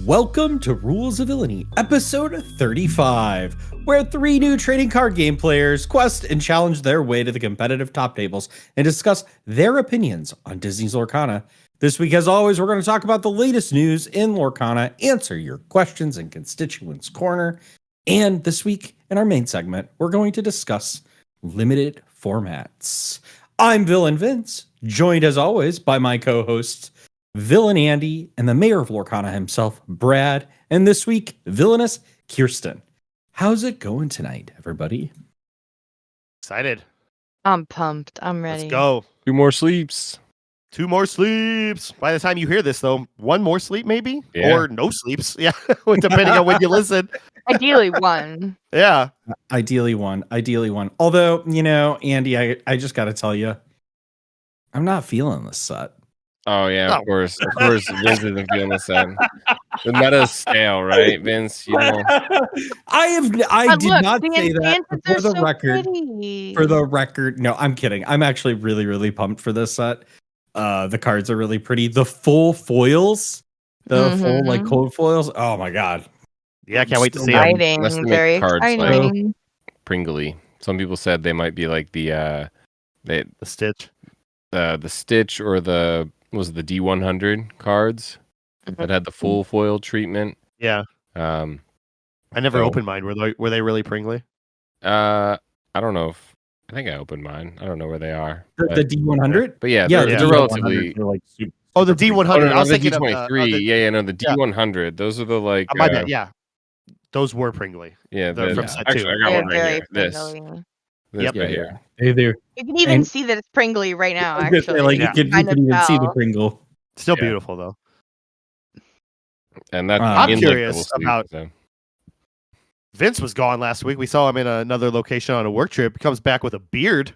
Welcome to Rules of Villainy, episode 35, where 3 new trading card game players quest and challenge their way to the competitive top tables and discuss their opinions on Disney's Lorcana. This week, as always, we're going to talk about the latest news in Lorcana, answer your questions in Constituents Corner, and this week, in our main segment, we're going to discuss limited formats. I'm Villain Vince, joined as always by my co-hosts, Villain Andy, and the mayor of Lorcana himself, Brad, and this week, villainous Kirsten. How's it going tonight, everybody? Excited. I'm pumped. I'm ready. Let's go. 2 more sleeps. 2 more sleeps. By the time you hear this, though, 1 more sleep maybe? Yeah. Or no sleeps. Yeah, depending on when you listen. Ideally one. Yeah. Ideally one. Although, Andy, I just got to tell you, I'm not feeling this set. Oh yeah, No. of course. Vince isn't feeling the same. The meta's stale, right, Vince? You know. I did not say that for the record. Pretty. For the record, no, I'm kidding. I'm actually really, really pumped for this set. The cards are really pretty. The full foils, full code foils. Oh my god. Yeah, I can't wait to see them. Exciting. Unless they make Very cards like- exciting. Pringly. Some people said they might be like the The Stitch. the Stitch or the D100 cards that had the full foil treatment. Yeah. I I never opened mine. Were they really Pringly? don't know if I think I opened mine. I don't know where they are. The D100? But yeah, Yeah, they're the relatively. D100s are like super, Oh, the super D100. Oh, no, I was the thinking of D23. No, the D100. Those are the like. my bad. Yeah. Those were Pringly. Yeah, They're from yeah. set Actually, 2. I got They're one right very here. This Pringly. right here. They're You can even And- see that it's Pringly right now, I was gonna actually. say, like Yeah. you Kind can of even see the tell. Pringle. Still Yeah. beautiful, though. And that's I'm in, like, curious double sleeve, about- so. Vince was gone last week. We saw him in another location on a work trip. He comes back with a beard.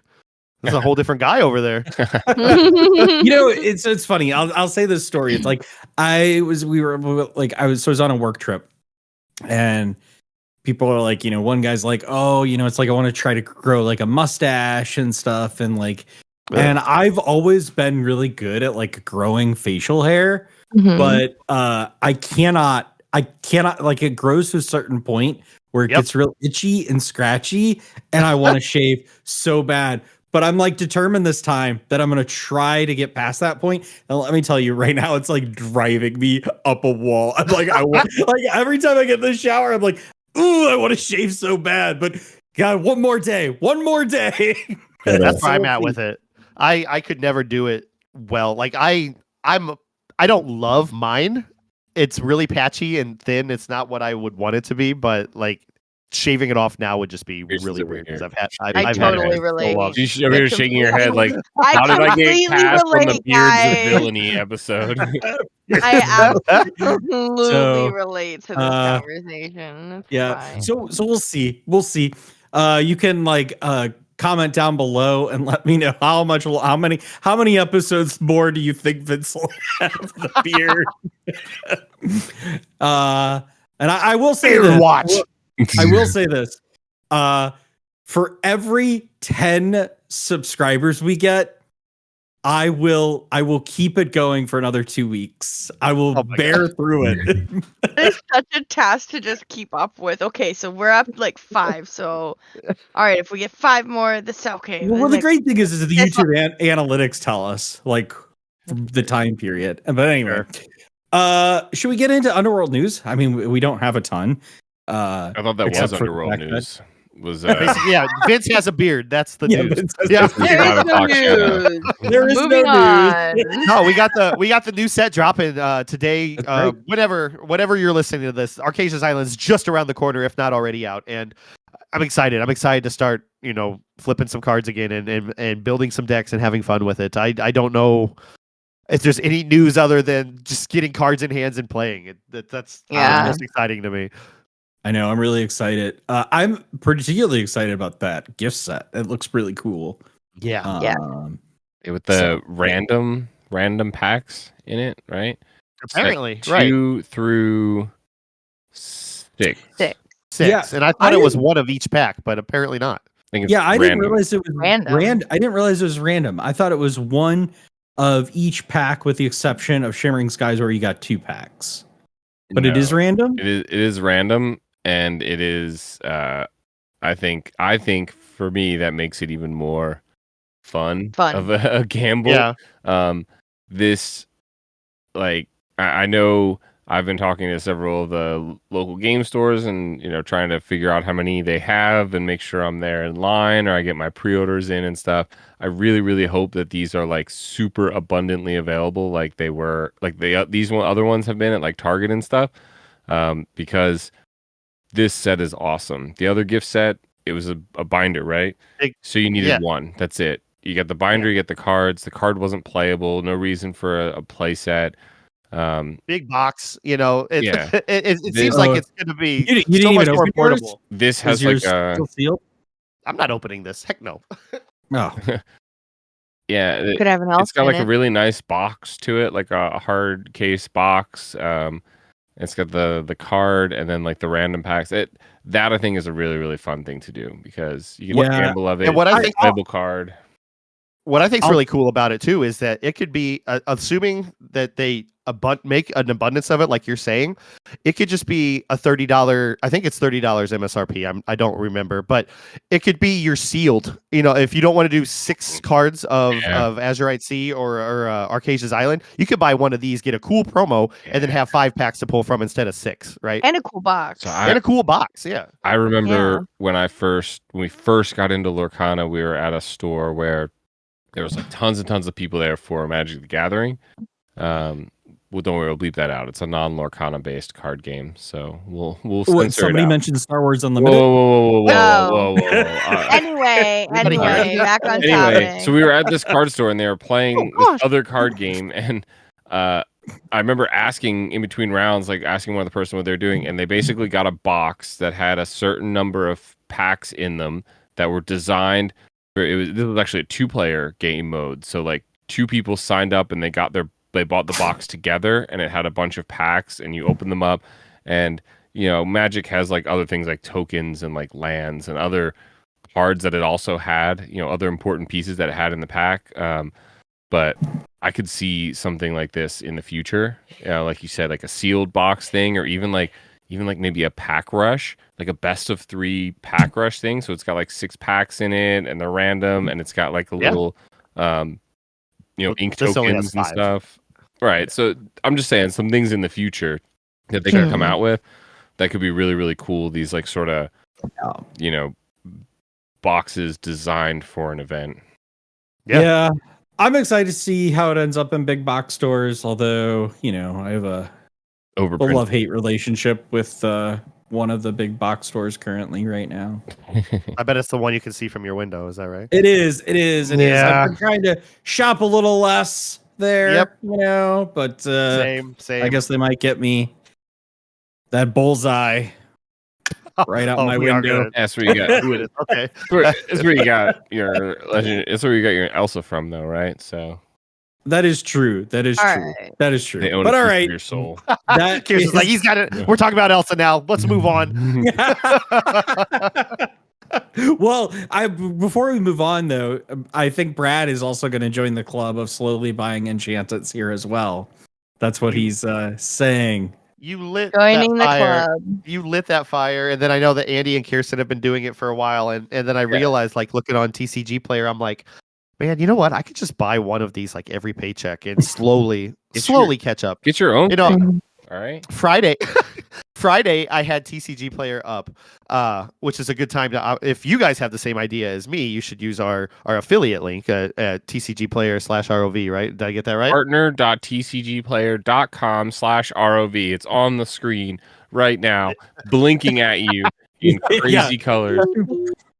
There's a whole different guy over there. It's funny. I'll say this story. It's like I was on a work trip, and people are like, one guy's like, oh, it's like I want to try to grow like a mustache and stuff, and like, and I've always been really good at like growing facial hair, Mhm. but I cannot like it grows to a certain point where it gets real itchy and scratchy, and I want to shave so bad. But I'm like determined this time that I'm gonna try to get past that point. And let me tell you right now, it's like driving me up a wall. I'm like, like every time I get in the shower, I'm like, ooh, I want to shave so bad. But God, one more day. That's where I'm at with it. I could never do it well. Like I don't love mine. It's really patchy and thin. It's not what I would want it to be, but like shaving it off now would just be Here's really the weird because weird. I've I had totally it for so relate. long. You over here shaking your head like, I how did I completely get cast on the relate, Beards guys. of Villainy episode? I absolutely So, relate to this conversation. It's Yeah. fine. So we'll see. You can like comment down below and let me know how many episodes more do you think Vince will have the beard? And I will say Beard this. watch. I will say this. For every 10 subscribers we get, I will keep it going for another 2 weeks. I will Oh my bear through it. It's such a task to just keep up with. Okay, so we're up like 5. So, all right, if we get 5 more, that's okay. Well, the Like, great thing is the It's YouTube analytics tell us like the time period. But anyway, should we get into Underworld news? I mean, we don't have a ton. I thought that Except was for Underworld the fact news. Was Basically, yeah, Vince has a beard. That's the news. Vince has Yeah. the We there gotta is no talk shit up. news. There is Moving no on. No, we got the new set dropping today. That's right. Whenever you're listening to this, Arcasia's Island is just around the corner, if not already out. And I'm excited. I'm excited to start, flipping some cards again and building some decks and having fun with it. I don't know if there's any news other than just getting cards in hands and playing it. That's most exciting to me. I know. I'm really excited. I'm particularly excited about that gift set. It looks really cool. Yeah. Yeah. with the random packs in it, right? Apparently, Set right. 2 through 6. 6. 6. Yeah, And I thought it was one of each pack, but apparently not. I think it's Yeah, I didn't random. realize it was Random. I didn't realize it was random. I thought it was one of each pack, with the exception of Shimmering Skies, where you got 2 packs. But it is No. random? It is random, and it is. I think for me that makes it even more fun. Of a gamble. Yeah. This like I know I've been talking to several of the local game stores and trying to figure out how many they have and make sure I'm there in line or I get my pre-orders in and stuff. I really, really hope that these are like super abundantly available, like they were, like other ones have been at like Target and stuff. Because this set is awesome. The other gift set, it was a binder, right? So you needed one. That's it. You get the binder, you get the cards. The card wasn't playable. No reason for a play set. Big box, it This- seems like it's going to be You didn't so even much more open yours? portable. This Is has yours like a still sealed? I'm not opening this. Heck no. Oh. yeah. Could have an elf It's got in like it. a really nice box to it, like a hard case box. It's got the card and then like the random packs. That I think is a really, really fun thing to do because you get the gamble of it. And what I think playable card. What I think is really cool about it too is that it could be, assuming that they make an abundance of it, like you're saying, it could just be a $30. I think it's $30 MSRP. I don't remember, but it could be your sealed. If you don't want to do 6 cards of Azurite Sea or Arcasia's Island, you could buy one of these, get a cool promo, and then have 5 packs to pull from instead of 6, right? And a cool box. So And a cool box, yeah. I remember when we first got into Lorcana, we were at a store where there was like tons and tons of people there for Magic the Gathering. Well, don't worry, we'll bleep that out. It's a non-Lorcana based card game, so we'll censor Somebody it out. mentioned Star Wars Unlimited. Whoa. Anyway, back on topic. So we were at this card store and they were playing this other card game, and I remember asking in between rounds, like asking one of the person what they're doing, and they basically got a box that had a certain number of packs in them that were designed. This was actually a 2-player game mode, so like 2 people signed up and they bought the box together, and it had a bunch of packs, and you open them up, and Magic has like other things like tokens and like lands and other cards that it also had, other important pieces that it had in the pack. But I could see something like this in the future, like you said, like a sealed box thing, or even like maybe a pack rush, like a best of 3 pack rush thing. So it's got like 6 packs in it, and they're random, and it's got like a little, ink tokens and stuff. Right. So I'm just saying some things in the future that they could come out with that could be really, really cool. These like sort of, boxes designed for an event. Yeah. I'm excited to see how it ends up in big box stores. Although, I have a love-hate relationship with one of the big box stores currently right now. I bet it's the one you can see from your window. Is that right? It is. I've been trying to shop a little less there, but same. I guess they might get me that bullseye right out my window. That's where you got. Okay. That's where you got your legend. It's where you got your Elsa from, though, right? So that is true. That is true. Right. That is true. They own but a all piece right, of your soul. that is like he's got it. We're talking about Elsa now. Let's move on. Well, before we move on, though, I think Brad is also going to join the club of slowly buying enchantments here as well. That's what he's saying. You lit Joining that fire. the club. You lit that fire, and then I know that Andy and Kirsten have been doing it for a while, and then I realized, like looking on TCG Player, I'm like, man, you know what? I could just buy one of these like every paycheck and slowly catch up. Get your own. All right. Friday, I had TCG Player up, which is a good time to. If you guys have the same idea as me, you should use our affiliate link at TCG Player/ROV. Right? Did I get that right? Partner.tcgplayer.com/ROV. It's on the screen right now, blinking at you in crazy colors.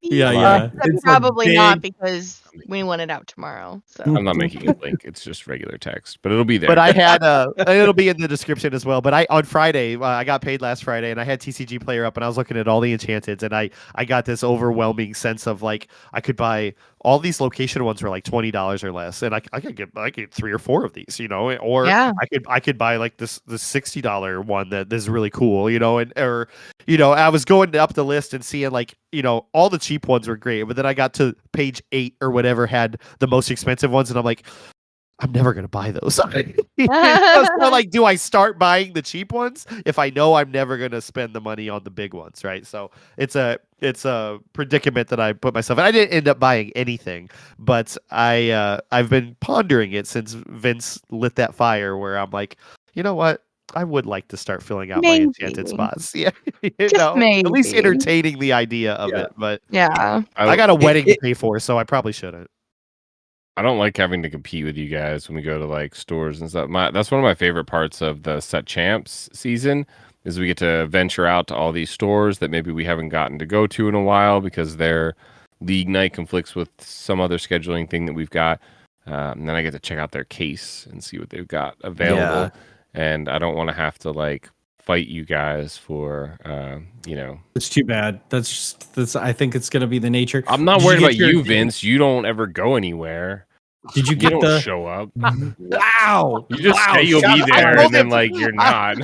Yeah. It's probably not because we want it out tomorrow. So I'm not making a link. It's just regular text, but it'll be there. But I had it'll be in the description as well. But on Friday, I got paid last Friday, and I had TCG Player up, and I was looking at all the enchanteds, and I got this overwhelming sense of like I could buy all these location ones for like $20 or less, and I could get 3 or 4 of these, or I could buy like this $60 one that is really cool, I was going up the list and seeing like all the cheap ones were great, but then I got to page 8 or whatever had the most expensive ones, and I'm like, I'm never gonna buy those. So, like, do I start buying the cheap ones if I know I'm never gonna spend the money on the big ones, right? So it's a predicament that I put myself in. I didn't end up buying anything, but I've been pondering it since Vince lit that fire where I'm like, you know what? I would like to start filling out my enchanted Maybe. spots. Yeah, Just at least maybe. entertaining the idea of it. But Yeah. I got a wedding to pay for, so I probably shouldn't. I don't like having to compete with you guys when we go to like stores and stuff. That's one of my favorite parts of the Set Champs season is we get to venture out to all these stores that maybe we haven't gotten to go to in a while because their league night conflicts with some other scheduling thing that we've got. And then I get to check out their case and see what they've got available. Yeah. And I don't want to have to like fight you guys for, It's too bad. That's. I think it's gonna be the nature. I'm not Did worried get about your- you, Vince. You don't ever go anywhere. Did you You get don't the? show up. Wow. You just Wow, say you'll be shut I there, told and then him- like you're not.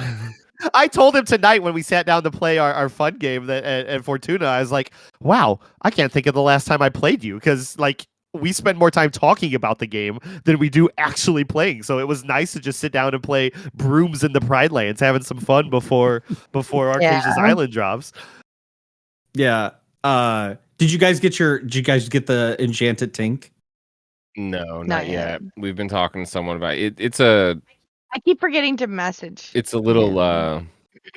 I told him tonight when we sat down to play our fun game that at Fortuna, I was like, wow, I can't think of the last time I played you because like we spend more time talking about the game than we do actually playing. So it was nice to just sit down and play Brooms in the Pride Lands, having some fun before Arcasia's Island drops. Yeah. Did you guys get the enchanted tank? No, not Not yet. yet. We've been talking to someone about it. I keep forgetting to message. It's a little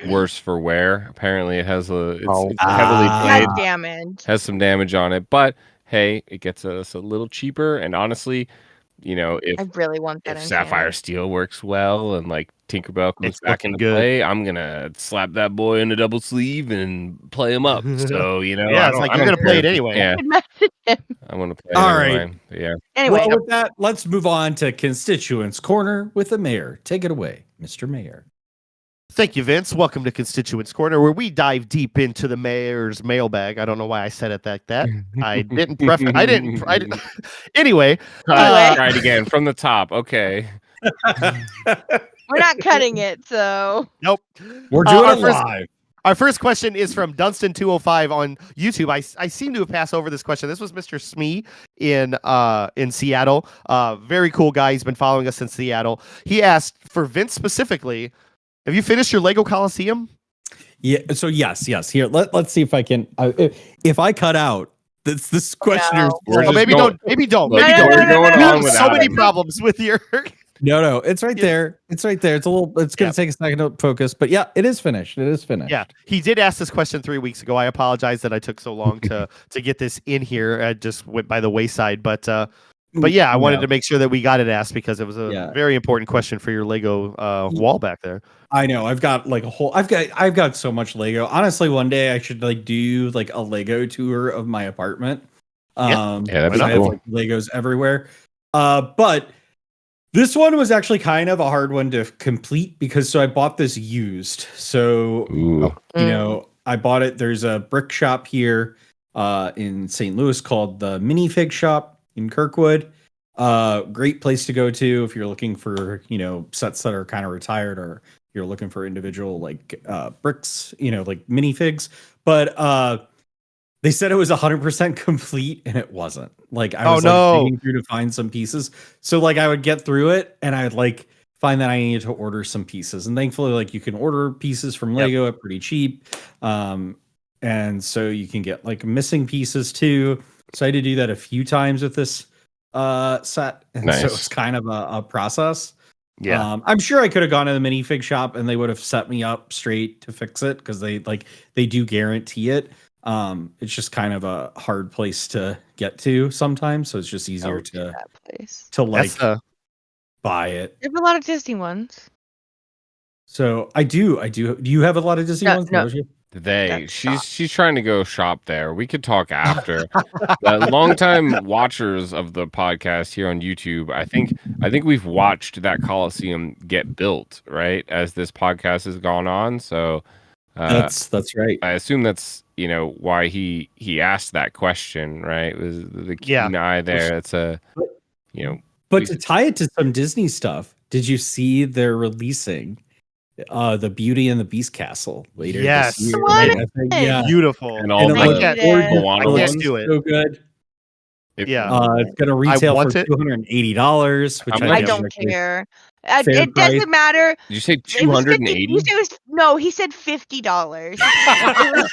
worse for wear. Apparently, it's heavily Ah. played, Bad damage. has some damage on it. But hey, it gets us a little cheaper. And honestly, if I really want that. Sapphire Steel works well and like Tinkerbell comes It's back looking into good. play, I'm gonna slap that boy in a double sleeve and play him up. So Yeah, it's like you're gonna play it anyway. Yeah, Message him. I'm gonna play All it right. anyway. But yeah. Anyway, Well, with that, let's move on to Constituents Corner with the mayor. Take it away, Mr. Mayor. Thank you, Vince. Welcome to Constituents Corner, where we dive deep into the mayor's mailbag. I don't know why I said it like that. I didn't preface. I didn't. Anyway, Try it again from the top. Okay. we're not cutting it, so nope. We're doing our it first- live. Our first question is from Dunstan205 on YouTube. I seem to have passed over this question. This was Mr. Smee in Seattle. Very cool guy. He's been following us in Seattle. He asked for Vince specifically. Have you finished your Lego Coliseum? Yeah. So yes. Here, let's see if I can. If I cut out this questioner's. No. We're Oh, just maybe going- don't. Maybe don't. Look, Maybe No, don't. no, no, no, going no, You no. on have so without many it. problems with your. No, it's right there. It's right there. It's gonna take a second to focus, but yeah, it is finished. Yeah, he did ask this question 3 weeks ago. I apologize that I took so long to get this in here. I just went by the wayside, but yeah, I wanted to make sure that we got it asked because it was a very important question for your Lego wall back there. I know. I've got like I've got so much Lego. Honestly, one day I should like do like a Lego tour of my apartment. Yeah, that'd be because I have cool. like Legos everywhere. But this one was actually kind of a hard one to complete because I bought this used. So Ooh. I bought it. There's a brick shop here in St. Louis called the Minifig Shop in Kirkwood. Great place to go to if you're looking for sets that are kind of retired or you're looking for individual like bricks, like minifigs. But they said it was 100% complete and it wasn't. Like I was digging through to find some pieces. So like I would get through it and I'd like find that I needed to order some pieces. And thankfully like you can order pieces from Lego at pretty cheap. And so you can get like missing pieces too. So I had to do that a few times with this set. And so it's kind of a process. Yeah. I'm sure I could have gone to the minifig shop and they would have set me up straight to fix it because they do guarantee it. It's just kind of a hard place to get to sometimes, so it's just easier to buy it. There's a lot of Disney ones. So I do. Do you have a lot of Disney ones? No. She's trying to go shop there. We could talk after. Longtime watchers of the podcast here on YouTube, I think we've watched that Coliseum get built, right? As this podcast has gone on. So that's right. I assume that's why he asked that question, right? It was the keen eye there. It's But to tie it to some Disney stuff, did you see they're releasing the Beauty and the Beast castle later this year? What? Yeah, beautiful. And all and the like I gorgeous, Moana so ones. do it. so good. It's going to retail for $280, which How I much? think don't is like care. fair It price. doesn't matter. Did you say It was 50. 280? He said $50. It was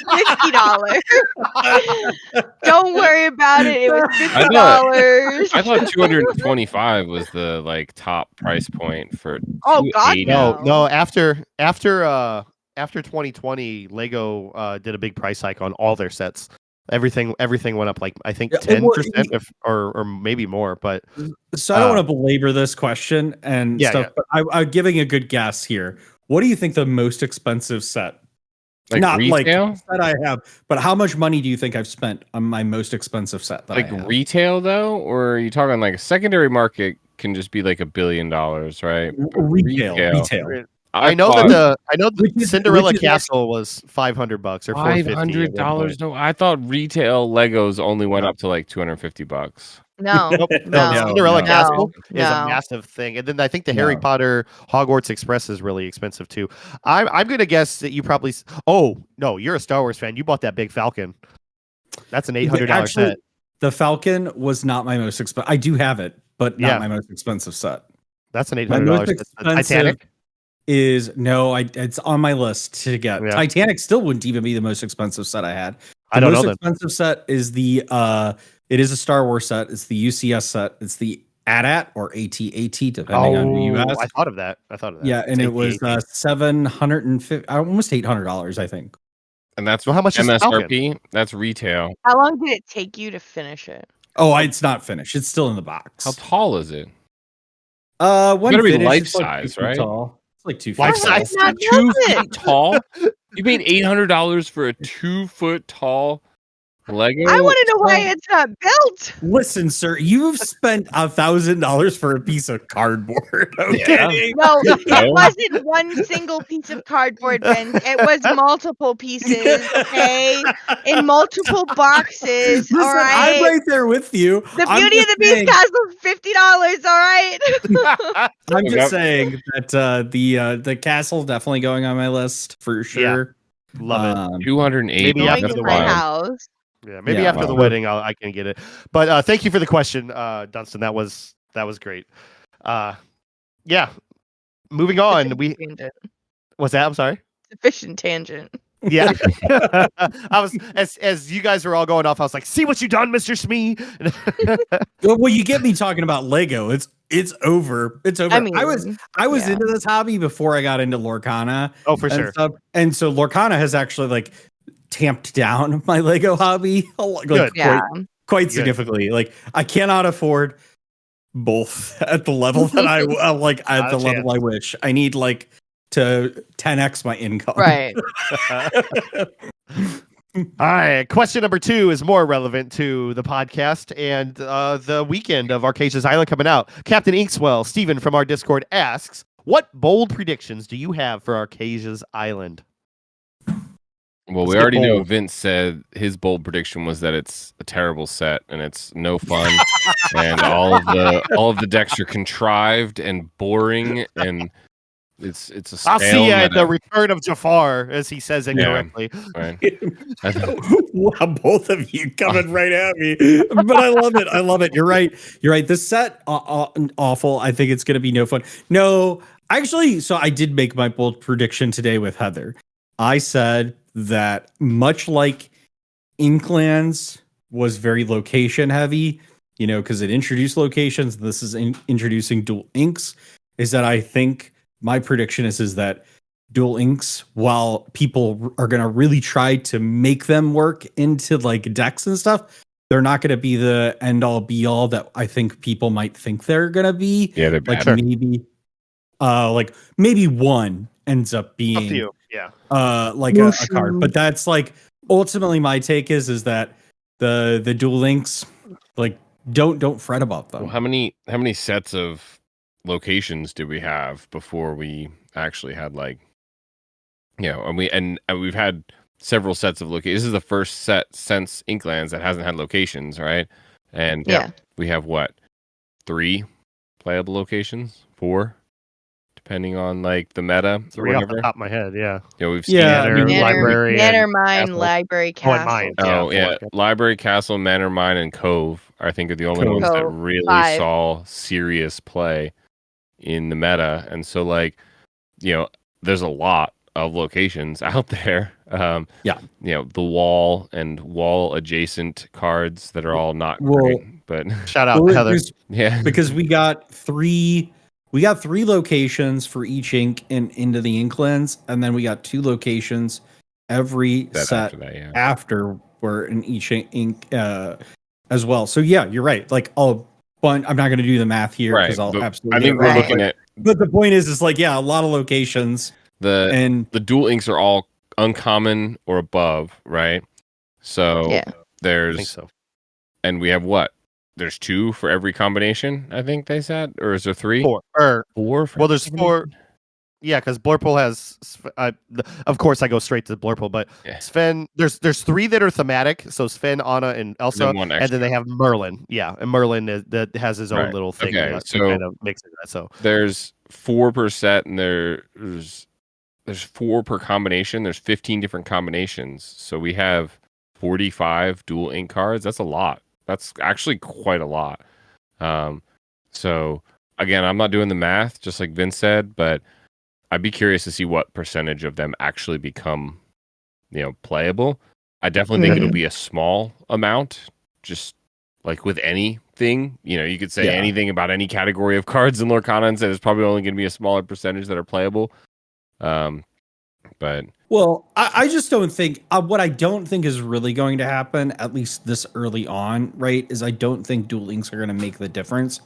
$50. Don't worry about it. It was $50. I thought 225 was the like top price point for. Oh, God, 280. no. After 2020, Lego did a big price hike on all their sets. Everything went up like I think 10% or maybe more. But so I don't want to belabor this question and stuff, but I'm giving a good guess here. What do you think the most expensive set? Not retail? like set I have, but how much money do you think I've spent on my most expensive set? That like I have? Retail though, or are you talking like a secondary market can just be like $1 billion, right? Retail. I know the Cinderella Castle was $500 or $500. No, I thought retail Legos only went up to like $250. No. The Cinderella Castle is no. a massive thing, and then I think the Harry Potter Hogwarts Express is really expensive too. I'm gonna guess that you probably. Oh no, you're a Star Wars fan. You bought that big Falcon. That's an $800 set. The Falcon was not my most expensive. I do have it, but not my most expensive set. That's an $800 set. Titanic. It's on my list to get. Yeah. Titanic still wouldn't even be the most expensive set I had. I don't know. The most expensive set is it is a Star Wars set. It's the UCS set. It's the AT-AT or AT-AT, depending on who you ask. I thought of that. Yeah, and it was $750, almost $800, I think. And that's how much MSRP. That's retail. How long did it take you to finish it? Oh, it's not finished. It's still in the box. How tall is it? When better be finished, life it's like size, 2 feet right? Tall. It's like 2 feet. Life tall. size. 2 feet tall. You paid $800 for a 2 foot tall Lego. I want to know why it's not built. Listen, sir, you've spent $1,000 for a piece of cardboard. Okay. No, it wasn't one single piece of cardboard, Ben. It was multiple pieces, okay? In multiple boxes. Listen, all right. I'm right there with you. The Beauty of the Beast castle is $50, all right? I'm just saying that the castle definitely going on my list for sure. Yeah. Love it. 280. Maybe after the wedding. House. Yeah, maybe after the wedding I can get it. But thank you for the question, Dunstan. That was great. Yeah. Moving on. What's that? I'm sorry. Sufficient tangent. Yeah. I was as you guys were all going off, I was like, see what you done, Mr. Smee. Well, you get me talking about Lego. It's over. It's over. I mean, I was into this hobby before I got into Lorcana. Oh, for sure. And so Lorcana has actually like tamped down my Lego hobby quite significantly. Like I cannot afford both at the level that I like at the level I wish. I need like to 10x my income. Right. All right. Question number 2 is more relevant to the podcast and the weekend of Arcasia's Island coming out. Captain Inkswell, Steven from our Discord asks, what bold predictions do you have for Arcasia's Island? Well, we already know Vince said his bold prediction was that it's a terrible set and it's no fun, and all of the decks are contrived and boring, and it's a stale I'll see you at meta. the return of Jafar, as he says incorrectly. Right. Wow, both of you coming right at me, but I love it. You're right. This set awful. I think it's gonna be no fun. No, actually, so I did make my bold prediction today with Heather. I said that much like Inklands was very location heavy, because it introduced locations. This is introducing dual inks. Is that I think my prediction is that dual inks, while people are going to really try to make them work into like decks and stuff, they're not going to be the end all be all that I think people might think they're going to be. Yeah, they're like bad. maybe one ends up being Up to you. Yeah. like a card, but that's like ultimately my take is that the dual links, like don't fret about them. Well, how many sets of locations did we have before we actually had and we've had several sets of locations. This is the first set since Inklands that hasn't had locations, right? And we have 3 playable locations, 4 depending on like the meta or Three off the whatever. top of my head, yeah. You know, we've Yeah, seen I mean, library, Manor and Mine, castle. Library, Oh, and Castle. mine. Oh four, yeah, okay. Library, Castle, Manor Mine, and Cove. I think are the only Cove. ones that Cove, really 5. saw serious play in the meta, and so like, you know, there's a lot of locations out there. Yeah. You know, the wall and wall adjacent cards that are all not Well, great, but Shout out Well, Heather. yeah, because we got three locations for each ink into the Inklands, and then we got 2 locations every that set after that, yeah. after were in each ink as well. So yeah, you're right. Like I'm not going to do the math here Right. because I'll But absolutely. I think get it we're wrong, looking at but the point is like yeah, a lot of locations and the dual inks are all uncommon or above, right? So Yeah. I think there's so. and we have what? There's 2 for every combination, I think they said, or is there 3? 4. 4 for Well, every there's 4. combination? Yeah, because Blurple has. Of course, I go straight to Blurple, but Yeah. Sven. There's 3 that are thematic. So Sven, Anna, and Elsa, then one and then they have Merlin. Yeah, and Merlin that has his own Right. little thing. Okay, to so- kind of mix it. So There's 4 per set, and there's 4 per combination. There's 15 different combinations. So we have 45 dual ink cards. That's a lot. That's actually quite a lot. So again, I'm not doing the math, just like Vince said, but I'd be curious to see what percentage of them actually become, you know, playable. I definitely think it'll be a small amount, just like with anything. You know, you could say Yeah. anything about any category of cards in Lorcana and say there's probably only going to be a smaller percentage that are playable. But well, I just don't think what I don't think is really going to happen, at least this early on, right, is I don't think dual links are going to make the difference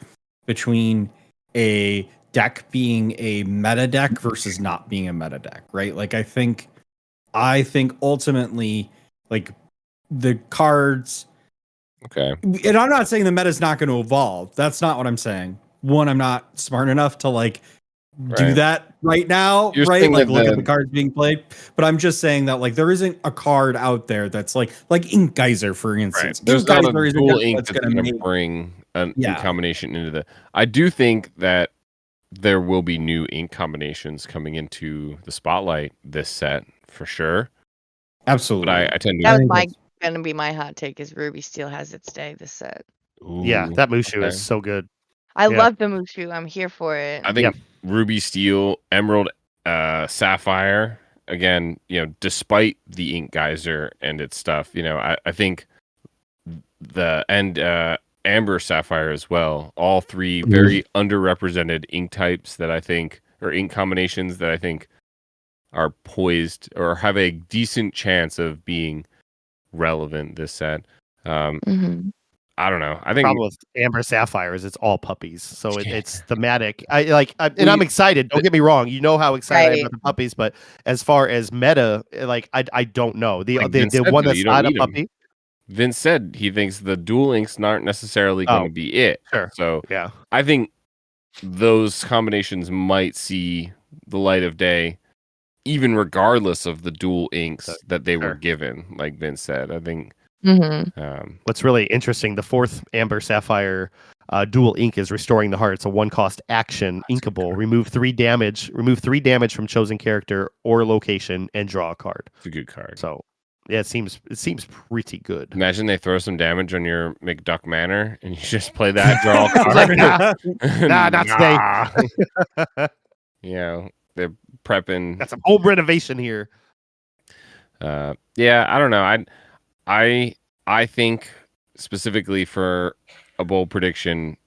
between a deck being a meta deck versus not being a meta deck, right? Like I think ultimately like the cards, okay, and I'm not saying the meta is not going to evolve. That's not what I'm saying. One, I'm not smart enough to like do Right. that right now, You're right? saying Like that look the- at the cards being played. But I'm just saying that like there isn't a card out there that's like Ink Geyser, for instance. there's Ink not Geyser a isn't dual gonna- ink that's that's gonna going to make bring an Yeah. ink combination into the. I do think that there will be new ink combinations coming into the spotlight this set for sure. absolutely. But I tend to. That think was that's- gonna be my hot take. Is Ruby Steel has its day this set. yeah, Ooh, that Mushu okay. is so good. I Yeah. love the Mushu. I'm here for it. I think Ruby, Steel, Emerald, Sapphire. Again, you know, despite the Ink Geyser and its stuff, you know, I think Amber Sapphire as well. All 3 very underrepresented ink types that I think, or ink combinations that I think are poised or have a decent chance of being relevant this set. Mhm. I don't know. I think Problem with Amber Sapphire is it's all puppies, so Yeah. it's thematic. I'm excited. Don't get me wrong. You know how excited I am Right. about the puppies, but as far as meta, like I don't know. The Like Vince said, one though, that's you don't not a need 'em. puppy. Vince said he thinks the dual inks aren't necessarily going Oh, to be it. sure. So Yeah. I think those combinations might see the light of day, even regardless of the dual inks that they were Sure. given. Like Vince said, I think. Mhm. What's really interesting, the 4th Amber Sapphire dual ink is restoring the heart. It's a 1-cost action inkable. Remove 3 damage from chosen character or location and draw a card. It's a good card. So yeah, it seems pretty good. Imagine they throw some damage on your McDuck Manor and you just play that, draw a card. Nah, not today. You know, they're prepping. Got some home renovation here. Yeah, I don't know. I think specifically for a bold prediction,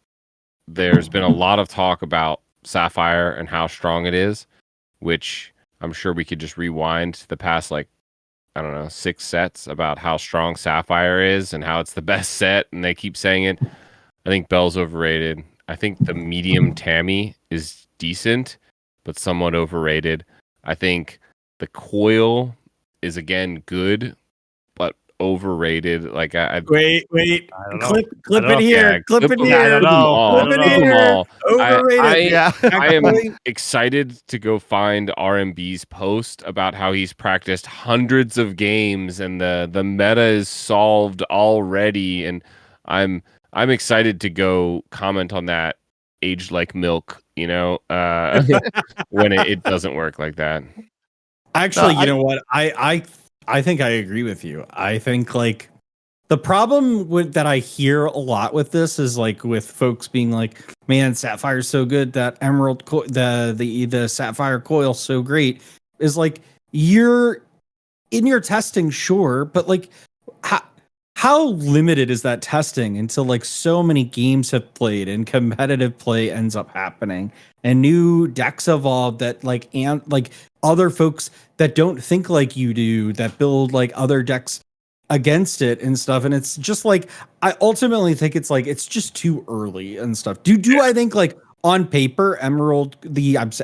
there's been a lot of talk about Sapphire and how strong it is, which I'm sure we could just rewind to the past, like, I don't know, 6 sets about how strong Sapphire is and how it's the best set, and they keep saying it. I think Bell's overrated. I think the medium Tammy is decent, but somewhat overrated. I think the Coil is, again, good, but overrated. Like Wait, I don't know. clip I don't it know. here, Yeah, clip it them- here, I don't know. all. clip it I don't Them here. all. Overrated. Yeah. I am excited to go find RMB's post about how he's practiced hundreds of games and the meta is solved already, and I'm excited to go comment on that aged like milk when it doesn't work like that. Actually, you know what? I think I agree with you. I think like the problem that I hear a lot with this is like with folks being like, "Man, Sapphire's so good. That Emerald, the Sapphire coil's so great." Is like you're in your testing, sure, but like how limited is that testing until like so many games have played and competitive play ends up happening and new decks evolve that like and like other folks that don't think like you do that build like other decks against it and stuff, and it's just like I ultimately think it's like it's just too early and stuff. Do I think like on paper Emerald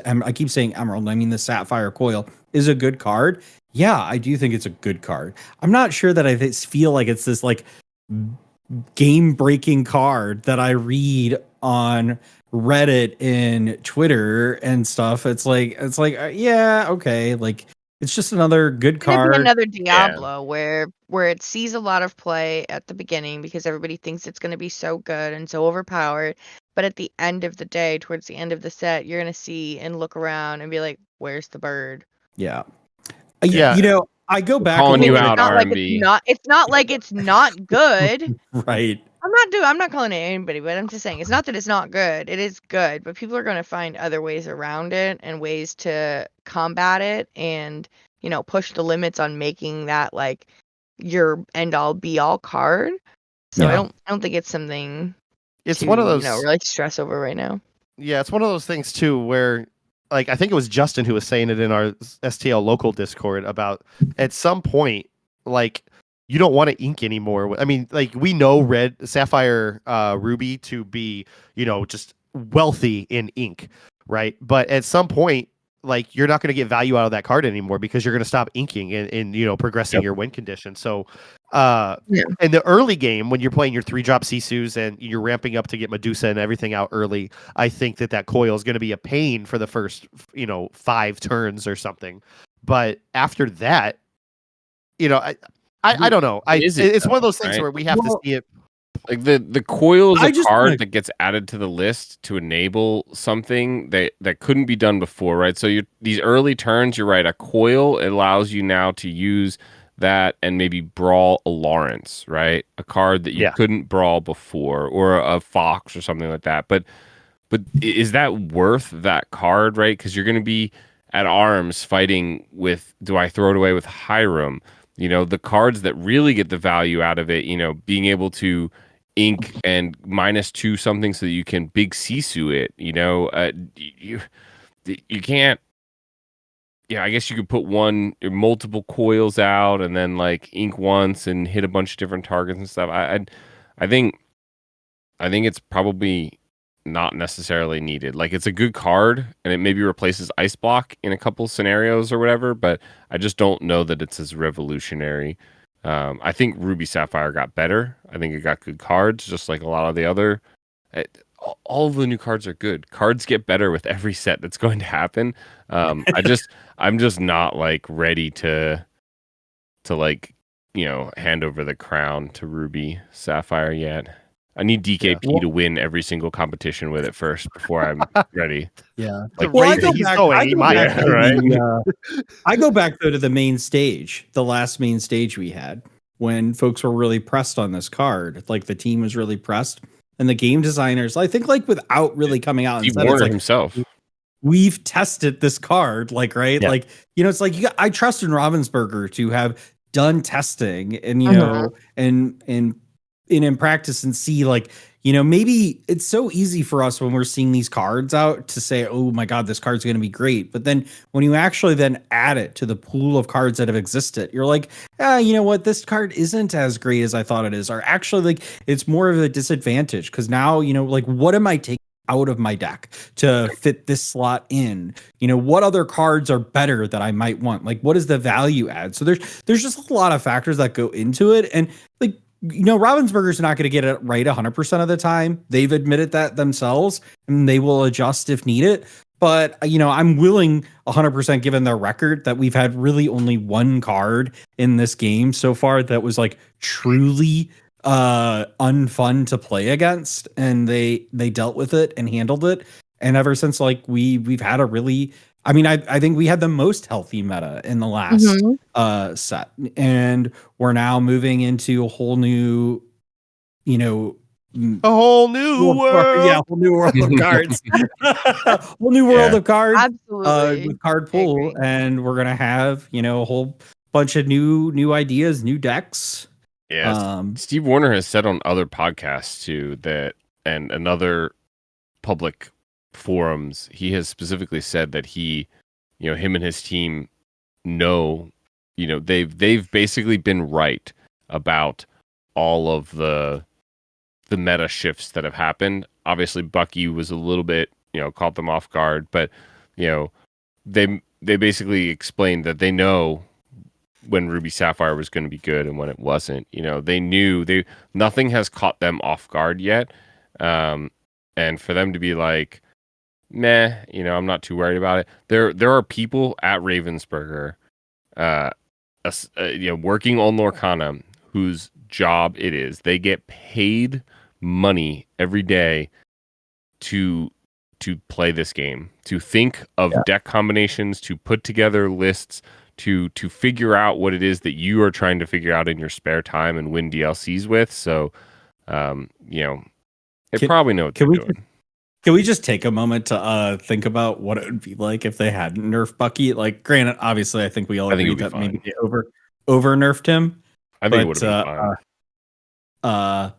I keep saying Emerald, I mean the Sapphire Coil is a good card? Yeah, I do think it's a good card. I'm not sure that I feel like it's this like game breaking card that I read on Reddit and Twitter and stuff. It's like yeah, okay, like it's just another good card. Another Diablo where it sees a lot of play at the beginning because everybody thinks it's going to be so good and so overpowered. But at the end of the day, towards the end of the set, you're going to see and look around and be like, "Where's the bird?" Yeah. You know, I go back. Calling you out, R&B. It's not like it's not good. Right. I'm not calling it anybody, but I'm just saying it's not that it's not good. It is good, but people are going to find other ways around it and ways to combat it and, push the limits on making that like your end all be all card. So I don't think it's something one of those really stress over right now. Yeah, it's one of those things too where like I think it was Justin who was saying it in our STL local Discord about at some point like you don't want to ink anymore. I mean, like we know Red Sapphire Ruby to be, just wealthy in ink, right? But at some point, like you're not going to get value out of that card anymore because you're going to stop inking and progressing your win condition. So in the early game when you're playing your 3-drop Sisus and you're ramping up to get Medusa and everything out early, I think that coil is going to be a pain for the first 5 turns or something. But after that, I don't know. It's one of those things where we have to see it. Like the coil is a card that gets added to the list to enable something that couldn't be done before, right? So these early turns, you're right. A coil allows you now to use that and maybe brawl a Lawrence, right? A card that you couldn't brawl before, or a Fox or something like that. But is that worth that card, right? Because you're going to be at arms fighting with, do I throw it away with Hiram? The cards that really get the value out of it, being able to ink and -2 something so that you can big Sisu it, you can't. Yeah, I guess you could put multiple coils out and then like ink once and hit a bunch of different targets and stuff. I think it's probably not necessarily needed. Like it's a good card and it maybe replaces Ice Block in a couple scenarios or whatever, but I just don't know that it's as revolutionary. I think Ruby Sapphire got better. I think it got good cards, just like a lot of the other. All of the new cards are good. Cards get better with every set that's going to happen. I'm just not like ready to like hand over the crown to Ruby Sapphire yet. I need DKP to win every single competition with it first before I'm ready. Yeah. Like, I go back though to the main stage, the last main stage we had when folks were really pressed on this card. Like the team was really pressed, and the game designers, I think, like without really coming out and saying it himself. We've tested this card, like right, like it's like I trust in Ravensburger to have done testing and and in practice and see like maybe it's so easy for us when we're seeing these cards out to say, oh my god, this card's going to be great, but then when you actually then add it to the pool of cards that have existed, you're like, you know what, this card isn't as great as I thought it is, or actually like it's more of a disadvantage because now like what am I taking out of my deck to fit this slot in? What other cards are better that I might want? Like what is the value add? So there's just a lot of factors that go into it, and like Ravensburger's not going to get it right 100% of the time. They've admitted that themselves, and they will adjust if needed. But, I'm willing 100% given their record that we've had really only one card in this game so far that was like truly unfun to play against, and they dealt with it and handled it. And ever since like we've had a really, I mean, I think we had the most healthy meta in the last set, and we're now moving into a whole new, you know, A whole new world. yeah, whole new world of cards, whole new world of cards, Absolutely. with card I pool, agree. and we're gonna have a whole bunch of new ideas, new decks. Yeah, Steve Warner has said on other podcasts too that, and another public forums, he has specifically said that he, him and his team know, they've basically been right about all of the meta shifts that have happened. Obviously, Bucky was a little bit, caught them off guard, but they basically explained that they know when Ruby Sapphire was going to be good and when it wasn't. They knew nothing has caught them off guard yet. And for them to be like, meh, I'm not too worried about it. There are people at Ravensburger, working on Lorcana whose job it is. They get paid money every day to play this game, to think of deck combinations, to put together lists, to figure out what it is that you are trying to figure out in your spare time and win DLCs with. So, they probably know what they're doing. Can we just take a moment to think about what it would be like if they hadn't nerfed Bucky? Like, granted, obviously, I think we all agree that maybe they over nerfed him. I think it would have been fine.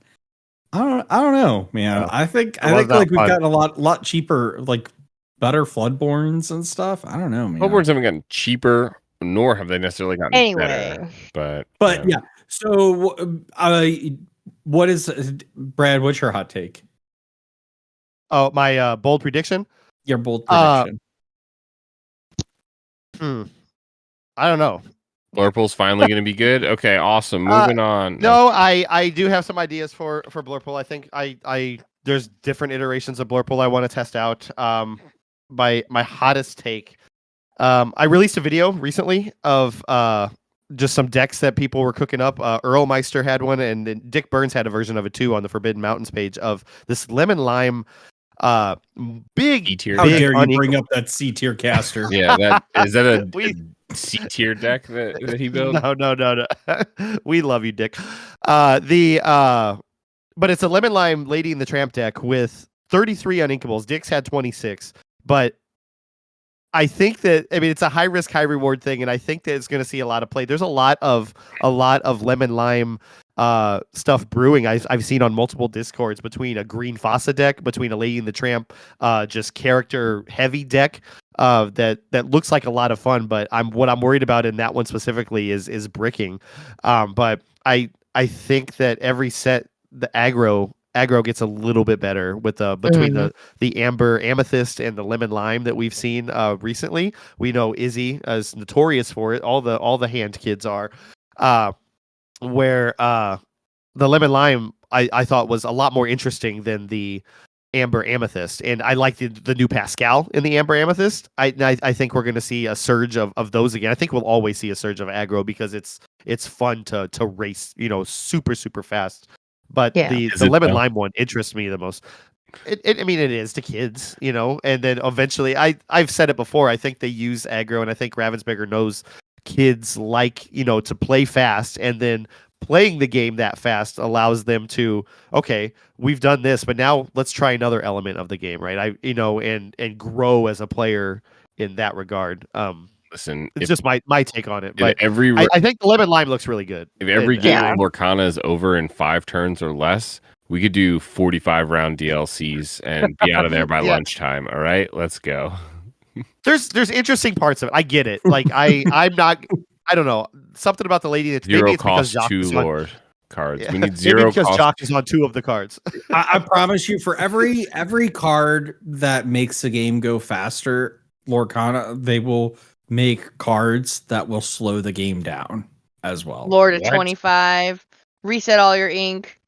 I don't know, man. Yeah. I think like we've gotten a lot cheaper, like better Floodborns and stuff. I don't know, man. Floodborns haven't gotten cheaper, nor have they necessarily gotten better. But yeah. So, what is Brad? What's your hot take? Oh, my bold prediction. Your bold prediction. I don't know. Blurple's finally going to be good. Okay, awesome. Moving on. No, I do have some ideas for Blurple. I think I there's different iterations of Blurple I want to test out. My hottest take. I released a video recently of just some decks that people were cooking up. Earlmeister had one, and Dick Burns had a version of it too on the Forbidden Mountains page of this lemon lime big C-tier. How dare you bring up that C-tier caster? Yeah, is that a C-tier deck that he built? No. We love you, Dick. But it's a lemon lime Lady in the Tramp deck with 33 uninkables. Dick's had 26, but I think that it's a high risk, high reward thing, and I think that it's going to see a lot of play. There's a lot of lemon lime stuff brewing. I've seen on multiple discords between a green Fossa deck, between a Lady in the Tramp, just character heavy deck that looks like a lot of fun. But what I'm worried about in that one specifically is bricking. But I think that every set the aggro gets a little bit better with between the amber amethyst and the lemon lime that we've seen recently. We know Izzy is notorious for it. All the hand kids are. Where the lemon lime I thought was a lot more interesting than the amber amethyst, and I like the new Pascal in the amber amethyst. I think we're going to see a surge of those again. I think we'll always see a surge of aggro because it's fun to race, super fast. But the lemon lime one interests me the most. It is to kids, and then eventually I've said it before. I think they use aggro, and I think Ravensburger knows kids like to play fast, and then playing the game that fast allows them to, okay, we've done this, but now let's try another element of the game, right? And grow as a player in that regard. Listen, it's just my take on it. But I think the lemon lime looks really good. If every game of Lorcana is over in 5 turns or less, we could do 45 round DLCs and be out of there by lunchtime. All right, let's go. There's interesting parts of it. I get it. Like I'm not. I don't know, something about the Lady. Zero maybe cost 2 Lord cards. Yeah. We need 0 because cost. Jock is on 2 of the cards. I promise you, for every card that makes the game go faster, Lorcana, they will make cards that will slow the game down as well. Lord of 25, reset all your ink.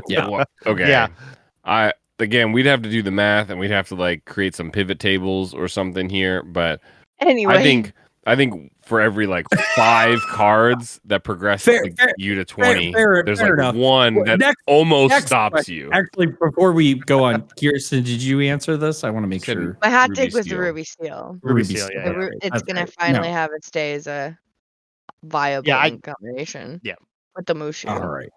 Yeah. Okay. Yeah. Again, we'd have to do the math, and we'd have to create some pivot tables or something here. But anyway, I think for every like 5 cards that progress you to 20, there's like enough. one that almost stops question. you. Actually, before we go on, Kirsten, did you answer this? I want to make Said sure. My hot Ruby take was the Steel. Ruby Steel. Ruby Steel, yeah. It's That's gonna great. finally No. have its day as a viable combination. Yeah. With the Mushu. All right.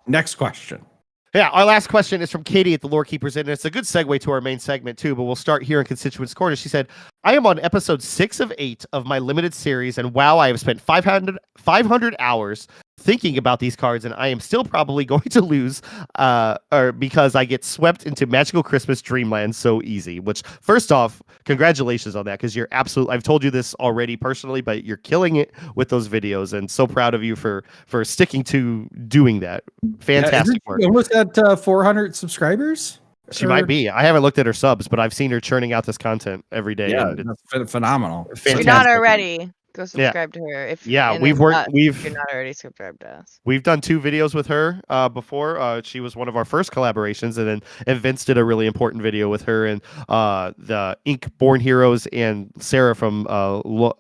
Next question. Yeah, our last question is from Katie at the Lore Keepers Inn, and it's a good segue to our main segment too, but we'll start here in Constituents Corner. She said, I am on episode 6 of 8 of my limited series, and wow, I have spent 500 hours thinking about these cards, and I am still probably going to lose or because I get swept into Magical Christmas Dreamland so easy, which, first off, congratulations on that, because you're absolutely, I've told you this already personally, but you're killing it with those videos, and so proud of you for sticking to doing that. Fantastic work. Almost at 400 subscribers? She might be. I haven't looked at her subs, but I've seen her churning out this content every day. Yeah, and that's phenomenal. If you're fantastic. not already, go subscribe to her. If we've worked. if you're not already subscribed to us. We've done 2 videos with her before. She was one of our first collaborations, and then Vince did a really important video with her and the Ink Born Heroes and Sarah from Lore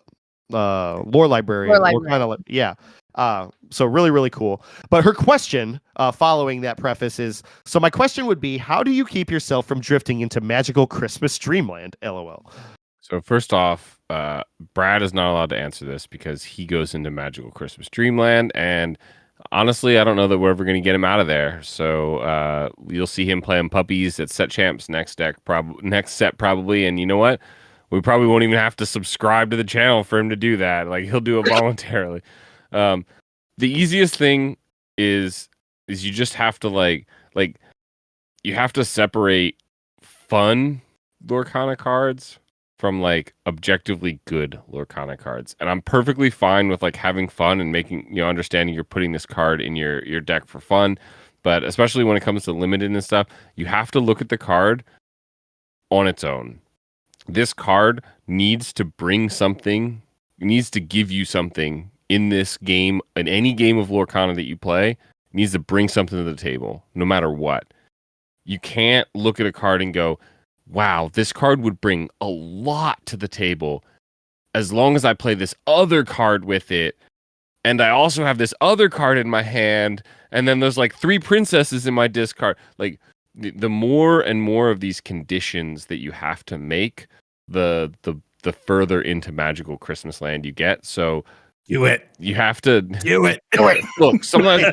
Librarian. Yeah. So really, really cool. But her question following that preface is, so my question would be, how do you keep yourself from drifting into Magical Christmas Dreamland? LOL. So first off, Brad is not allowed to answer this because he goes into Magical Christmas Dreamland, and honestly, I don't know that we're ever going to get him out of there. So you'll see him playing puppies at Set Champs next set probably, and you know what? We probably won't even have to subscribe to the channel for him to do that. Like, he'll do it voluntarily. The easiest thing is you just have to like you have to separate fun Lorcana cards from like objectively good Lorcana cards. And I'm perfectly fine with like having fun and making, understanding you're putting this card in your deck for fun. But especially when it comes to limited and stuff, you have to look at the card on its own. This card needs to bring something, needs to give you something in this game, in any game of Lorcana that you play. It needs to bring something to the table, no matter what. You can't look at a card and go, wow, this card would bring a lot to the table as long as I play this other card with it, and I also have this other card in my hand, and then there's like 3 princesses in my discard. Like, the more and more of these conditions that you have to make, the further into Magical Christmas Land you get. So Do it. you have to Do it. look. Sometimes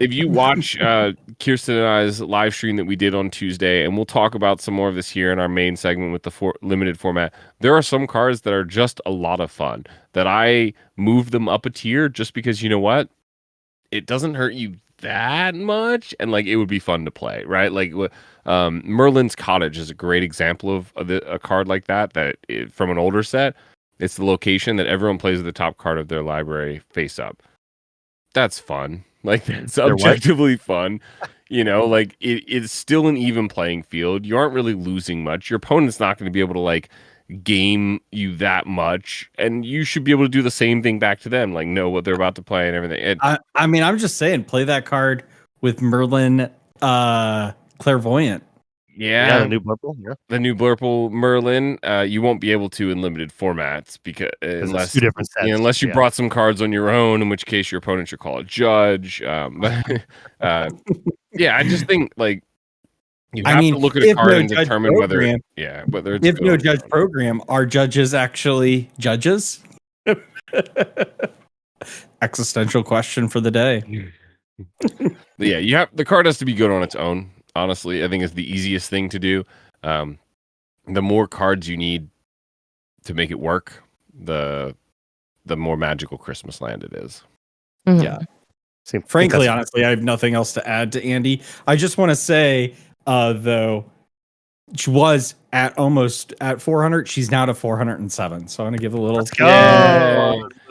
if you watch Kirsten and I's live stream that we did on Tuesday, and we'll talk about some more of this here in our main segment with the limited format, there are some cards that are just a lot of fun that I move them up a tier just because, you know what, it doesn't hurt you that much, and like it would be fun to play, right? Like Merlin's Cottage is a great example of a card like that from an older set. It's the location that everyone plays with the top card of their library face up. That's fun. Like, that's objectively fun. Like it's still an even playing field. You aren't really losing much. Your opponent's not going to be able to like game you that much, and you should be able to do the same thing back to them, like know what they're about to play and everything. I mean, I'm just saying, play that card with Merlin Clairvoyant. Yeah, the new Blurple. Yeah, the new Blurple Merlin. You won't be able to in limited formats because unless 2 different sets. Unless you brought some cards on your own, in which case your opponent should call a judge. Yeah, I just think like you have to look at a card and determine whether it's if no judge program, are judges actually judges? Existential question for the day. Yeah, the card has to be good on its own. Honestly, I think it's the easiest thing to do. The more cards you need to make it work, the more Magical Christmas Land it is. Mm-hmm. Yeah. Frankly, honestly, I have nothing else to add to Andy. I just want to say, though, she was at almost at 400. She's now to 407. So I'm going to give a little. Let's go.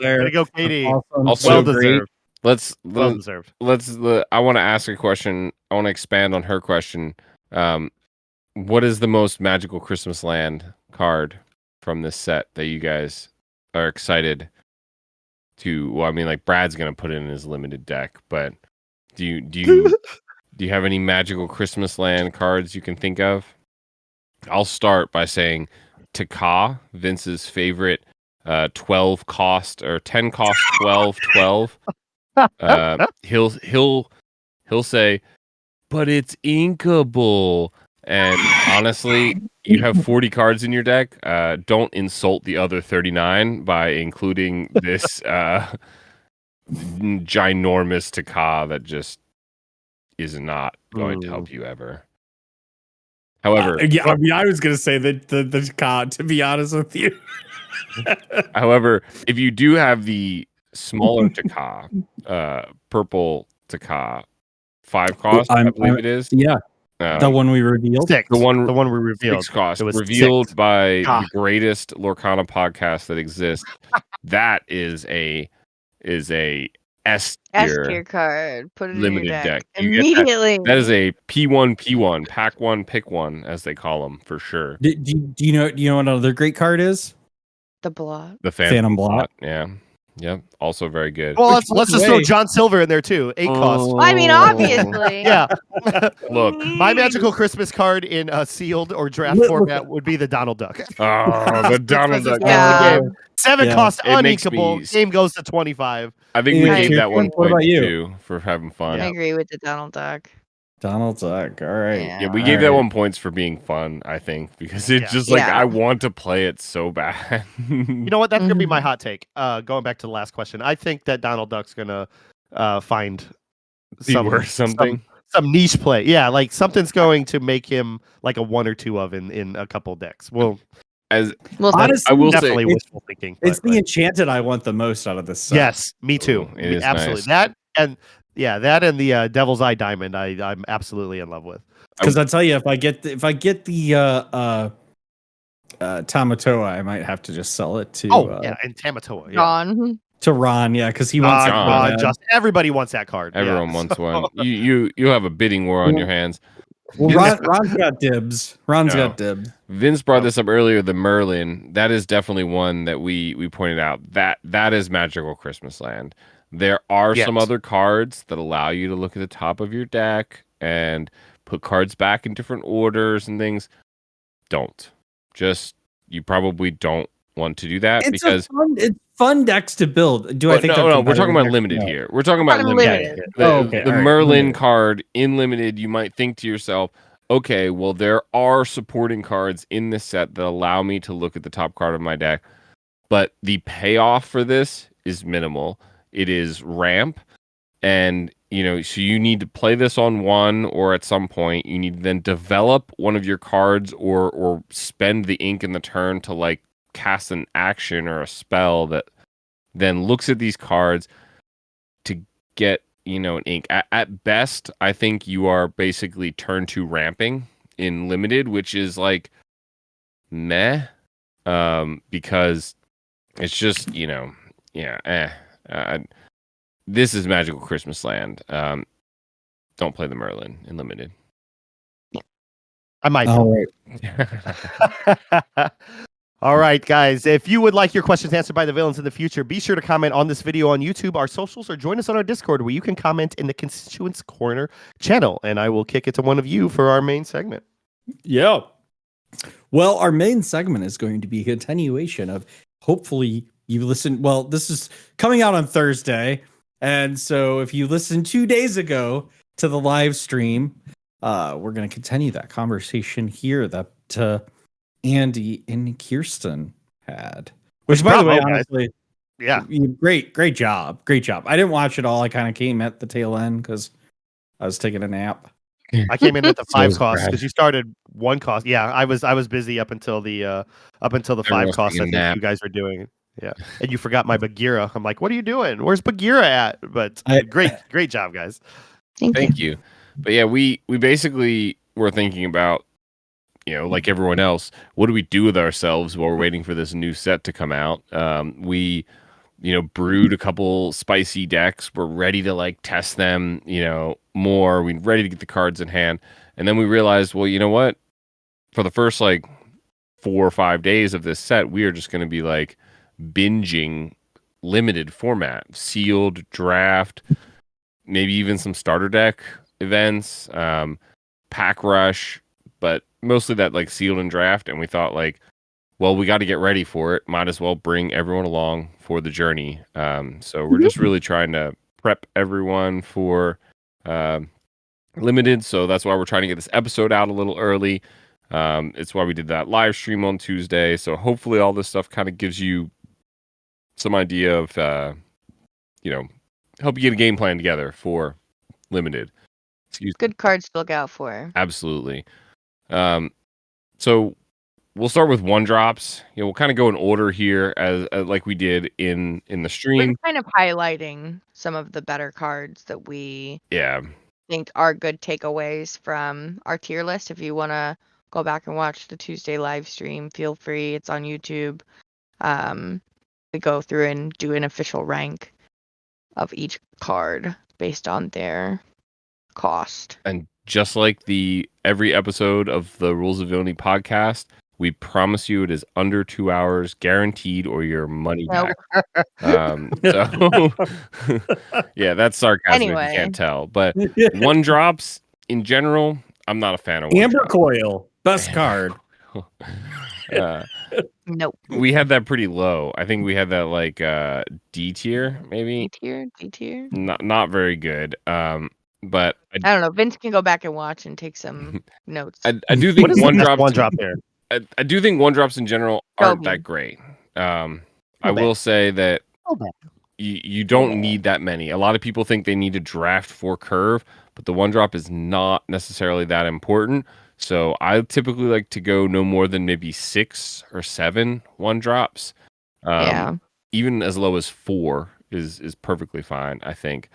There. Way to go, Katie. Awesome. Also, well deserved. Well deserved. I want to ask a question. I want to expand on her question. What is the most Magical Christmas Land card from this set that you guys are excited to? Well, I mean, like Brad's gonna put it in his limited deck, but do you have any Magical Christmas Land cards you can think of? I'll start by saying Taka, Vince's favorite 12 cost or 10 cost 12 12. He'll say, but it's inkable. And honestly, you have 40 cards in your deck. Don't insult the other 39 by including this ginormous Taka that just is not going to help you ever. However, I mean, I was going to say that the card, to be honest with you. however, if you do have the smaller Taka, purple Taka, 5 cost, I believe it is. Yeah. The one we revealed? Six. The one we revealed. 6 cost. It was Revealed 6. by the greatest Lorcana podcast that exists. That is a S S-tier card. Put it limited in your deck. You get Immediately. that is a P1, pack one, pick one, as they call them for sure. Do you know what another great card is? The blot. The Phantom Blot. Yeah. Yep. Also very good. Well, let's just throw John Silver in there too. 8 cost. I mean, obviously. Yeah. Look, My magical Christmas card in a sealed or draft format would be the Donald Duck. oh, the Donald Duck. Yeah. 7 cost It makes uninkable. me- Game goes to 25. I think we Yeah, gave that one what point about you? too for having fun. I Yeah, agree with the Donald Duck. Donald Duck. All right. Yeah. we gave that one points for being fun, I think, because it's just like Yeah. I want to play it so bad. You know what? That's going to be my hot take. Going back to the last question. I think that Donald Duck's going to find something. some niche play. Yeah, like something's going to make him like a 1 or 2 of in a couple decks. Well, As Honestly, I will say, definitely wishful thinking. it's but- the enchanted I want the most out of this set. Yes, me too. Ooh, it is Absolutely. nice. That and the Devil's Eye Diamond, I'm absolutely in love with. Because I tell you, if I get the Tamatoa, I might have to just sell it to And Tamatoa. Yeah. Gone. to Ron, because he wants Ron. it. Just everybody wants that card. everyone wants one. You have a bidding war on your hands. Well, Ron's got dibs. Ron's No. got dibs. Vince brought this up earlier. The Merlin, that is definitely one that we pointed out. That is magical Christmas land. There are some Yes. other cards that allow you to look at the top of your deck and put cards back in different orders and things. Don't. You probably don't want to do that because it's fun decks to build. Do I think? no, we're talking about decks? limited No. here. We're talking about Unlimited. limited. Okay, The all right, Merlin limited. card in limited, you might think to yourself, okay, well, there are supporting cards in this set that allow me to look at the top card of my deck, but the payoff for this is minimal. It is ramp, and so you need to play this on one, or at some point you need to then develop one of your cards or spend the ink in the turn to like cast an action or a spell that then looks at these cards to get an ink. At best, I think you are basically turn 2 ramping in limited, which is like meh, because it's just this is magical Christmas land. Don't play the Merlin in limited. I might. All right. All right, guys. If you would like your questions answered by the villains in the future, be sure to comment on this video on YouTube, our socials, or join us on our Discord where you can comment in the Constituents Corner channel, and I will kick it to one of you for our main segment. Yeah. Well, our main segment is going to be a continuation of hopefully you listened. Well, this is coming out on Thursday. And so if you listened 2 days ago to the live stream, we're going to continue that conversation here that Andy and Kirsten had. Which, by the way, Bravo, guys. honestly, Yeah. great job. Great job. I didn't watch it all. I kind of came at the tail end because I was taking a nap. I came in at the 5 was cost Brad. because you started 1 cost. Yeah, I was busy up until the 5 Everyone's cost. I taking a think nap. you guys were doing. Yeah, and you forgot my Bagheera. I'm like, what are you doing? Where's Bagheera at? But great job, guys. Thank you. You. But yeah, we basically were thinking about, like everyone else, what do we do with ourselves while we're waiting for this new set to come out? We, brewed a couple spicy decks. We're ready to like test them, more. We're ready to get the cards in hand. And then we realized, well, you know what? For the first like 4 or 5 days of this set, we are just going to be like binging limited format, sealed, draft, maybe even some starter deck events, pack rush, but mostly that like sealed and draft. And we thought like well, we got to get ready for it. Might as well bring everyone along for the journey. So we're just really trying to prep everyone for limited. So that's why we're trying to get this episode out a little early. It's why we did that live stream on Tuesday. So hopefully all this stuff kind of gives you some idea of, help you get a game plan together for limited. Good cards to look out for. Absolutely. So we'll start with one drops. We'll kind of go in order here as like we did in the stream. We're kind of highlighting some of the better cards that we think are good takeaways from our tier list. If you want to go back and watch the Tuesday live stream, feel free. It's on YouTube. We go through and do an official rank of each card based on their cost. And just like every episode of the Rules of Villainy podcast, we promise you it is under 2 hours guaranteed or your money back. So yeah, that's sarcasm if you can't tell. But one drops in general, I'm not a fan of one Amber drop. Coil, best card. Nope. We had that pretty low. I think we had that like D tier, maybe. D tier. Not very good. But I don't know. Vince can go back and watch and take some notes. I do think one drop there. I do think one drops in general aren't that great. I will say that you don't need that many. A lot of people think they need to draft for curve, but the one drop is not necessarily that important. So I typically like to go no more than maybe 6 or 7 one drops. Even as low as 4 is perfectly fine, I think.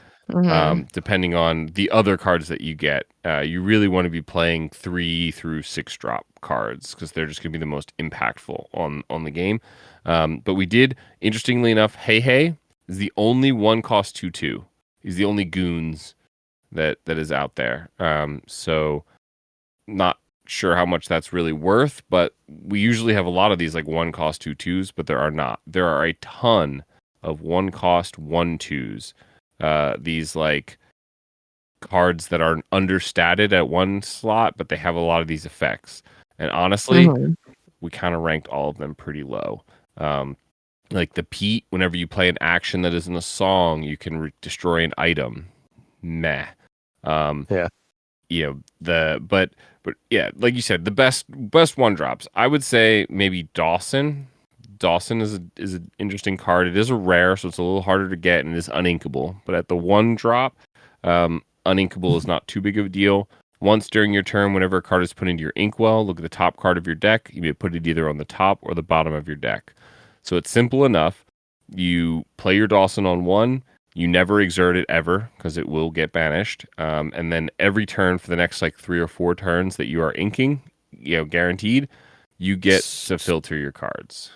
Depending on the other cards that you get. You really want to be playing 3 through 6 drop cards because they're just going to be the most impactful on the game. But we did, interestingly enough, Hey is the only one cost 2/2. He's the only goons that is out there. So not sure how much that's really worth, but we usually have a lot of these like one cost 2/2s, but there are not. There are a ton of one cost 1/2s. These like cards that are understated at one slot, but they have a lot of these effects. And honestly, we kind of ranked all of them pretty low. Like the Pete, whenever you play an action that isn't a song, you can destroy an item. Meh. But yeah, like you said, the best one drops. I would say maybe Dawson. Dawson is an interesting card. It is a rare, so it's a little harder to get, and it is uninkable. But at the one drop, uninkable is not too big of a deal. Once during your turn, whenever a card is put into your inkwell, look at the top card of your deck. You may put it either on the top or the bottom of your deck. So it's simple enough. You play your Dawson on 1. You never exert it ever because it will get banished. And then every turn for the next like 3 or 4 turns that you are inking, guaranteed, you get to filter your cards.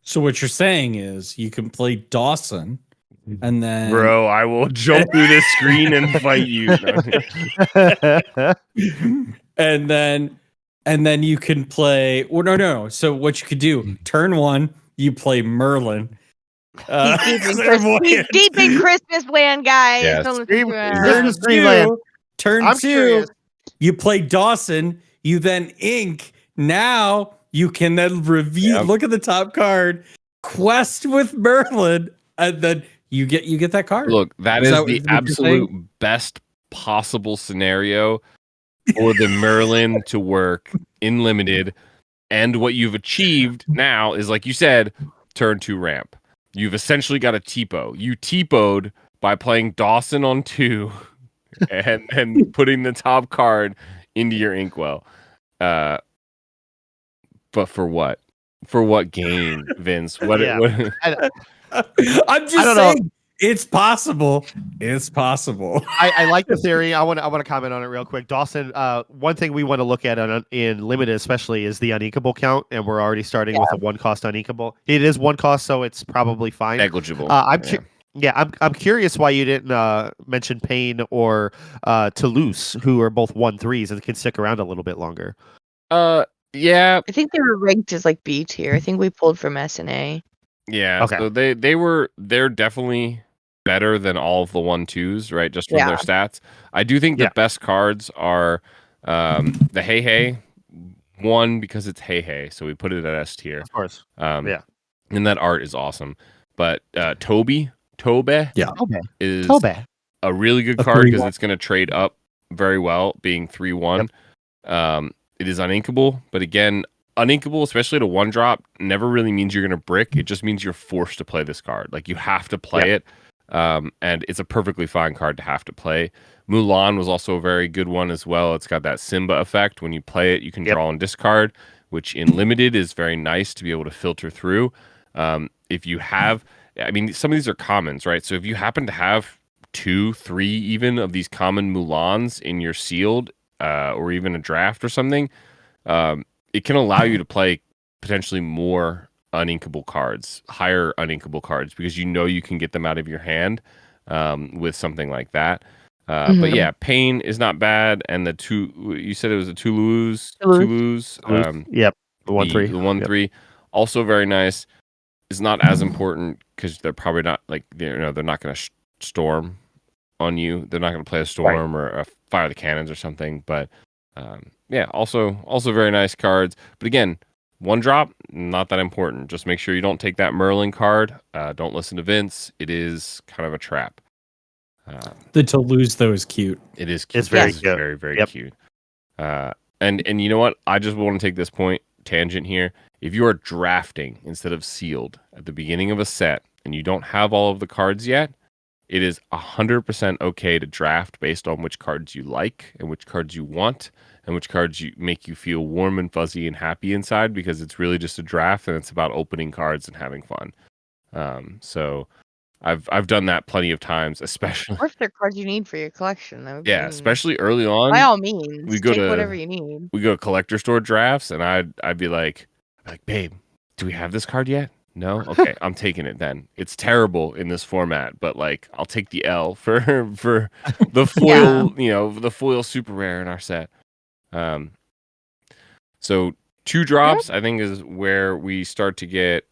So what you're saying is you can play Dawson and then... Bro, I will jump through this screen and fight you. and then you can play... Well, no. So what you could do, turn 1, you play Merlin. He's deep in Christmas land, guys. Yes. Don't listen to him. Turn 2, you play Dawson, you then ink. Now... You can then reveal. Look at the top card. Quest with Merlin, and then you get that card. Look, that is the absolute best possible scenario for the Merlin to work in limited. And what you've achieved now is, like you said, turn 2 ramp. You've essentially got a TPO. You TPO'd by playing Dawson on 2 and putting the top card into your inkwell. But for what? For what game, Vince? What? I'm just saying, it's possible. It's possible. I like the theory. I want to comment on it real quick. Dawson, one thing we want to look at in limited, especially, is the uninkable count, and we're already starting with a 1 cost uninkable. It is 1 cost, so it's probably fine. Negligible. I'm curious why you didn't mention Payne or Toulouse, who are both 1/3s and can stick around a little bit longer. Yeah, I think they were ranked as like B tier. I think we pulled from SNA. Yeah, okay. So they're definitely better than all of the 1/2s, right? Just from their stats. I do think the best cards are the Hey, 1 because it's Hey, so we put it at S tier. Of course. Yeah. And that art is awesome. But Tobe Yeah. is Tobe. a really good A card because 3/1. it's going to trade up very well, being 3/1. It is uninkable, but again, uninkable, especially at a 1-drop, never really means you're going to brick. It just means you're forced to play this card. Like, you have to play it, and it's a perfectly fine card to have to play. Mulan was also a very good one as well. It's got that Simba effect. When you play it, you can draw and discard, which in limited is very nice to be able to filter through. If you have, I mean, some of these are commons, right? So if you happen to have 2, 3 even of these common Mulans in your sealed, or even a draft or something, it can allow you to play potentially more uninkable cards, higher uninkable cards, because you know you can get them out of your hand with something like that. But yeah, Pain is not bad, and you said it was a Toulouse. Yep, the 1/3. The 1/3 also very nice. It's not as important because they're probably not they're not going to storm on you. They're not going to play a storm or fire the cannons or something. But yeah, also very nice cards. But again, 1-drop, not that important. Just make sure you don't take that Merlin card. Don't listen to Vince. It is kind of a trap. The Toulouse though is cute. It is cute. It's very cute. cute. Very, very cute. And you know what? I just want to take this tangent here. If you are drafting instead of sealed at the beginning of a set and you don't have all of the cards yet, it is 100% okay to draft based on which cards you like and which cards you want and which cards make you feel warm and fuzzy and happy inside, because it's really just a draft and it's about opening cards and having fun. So I've done that plenty of times, especially. Or if they're cards you need for your collection, though. Yeah, especially early on. By all means, we go take to whatever you need. We go to collector store drafts, and I'd be like, babe, do we have this card yet? No? Okay, I'm taking it then. It's terrible in this format, but like I'll take the L for the foil, the foil super rare in our set. So 2 drops, I think, is where we start to get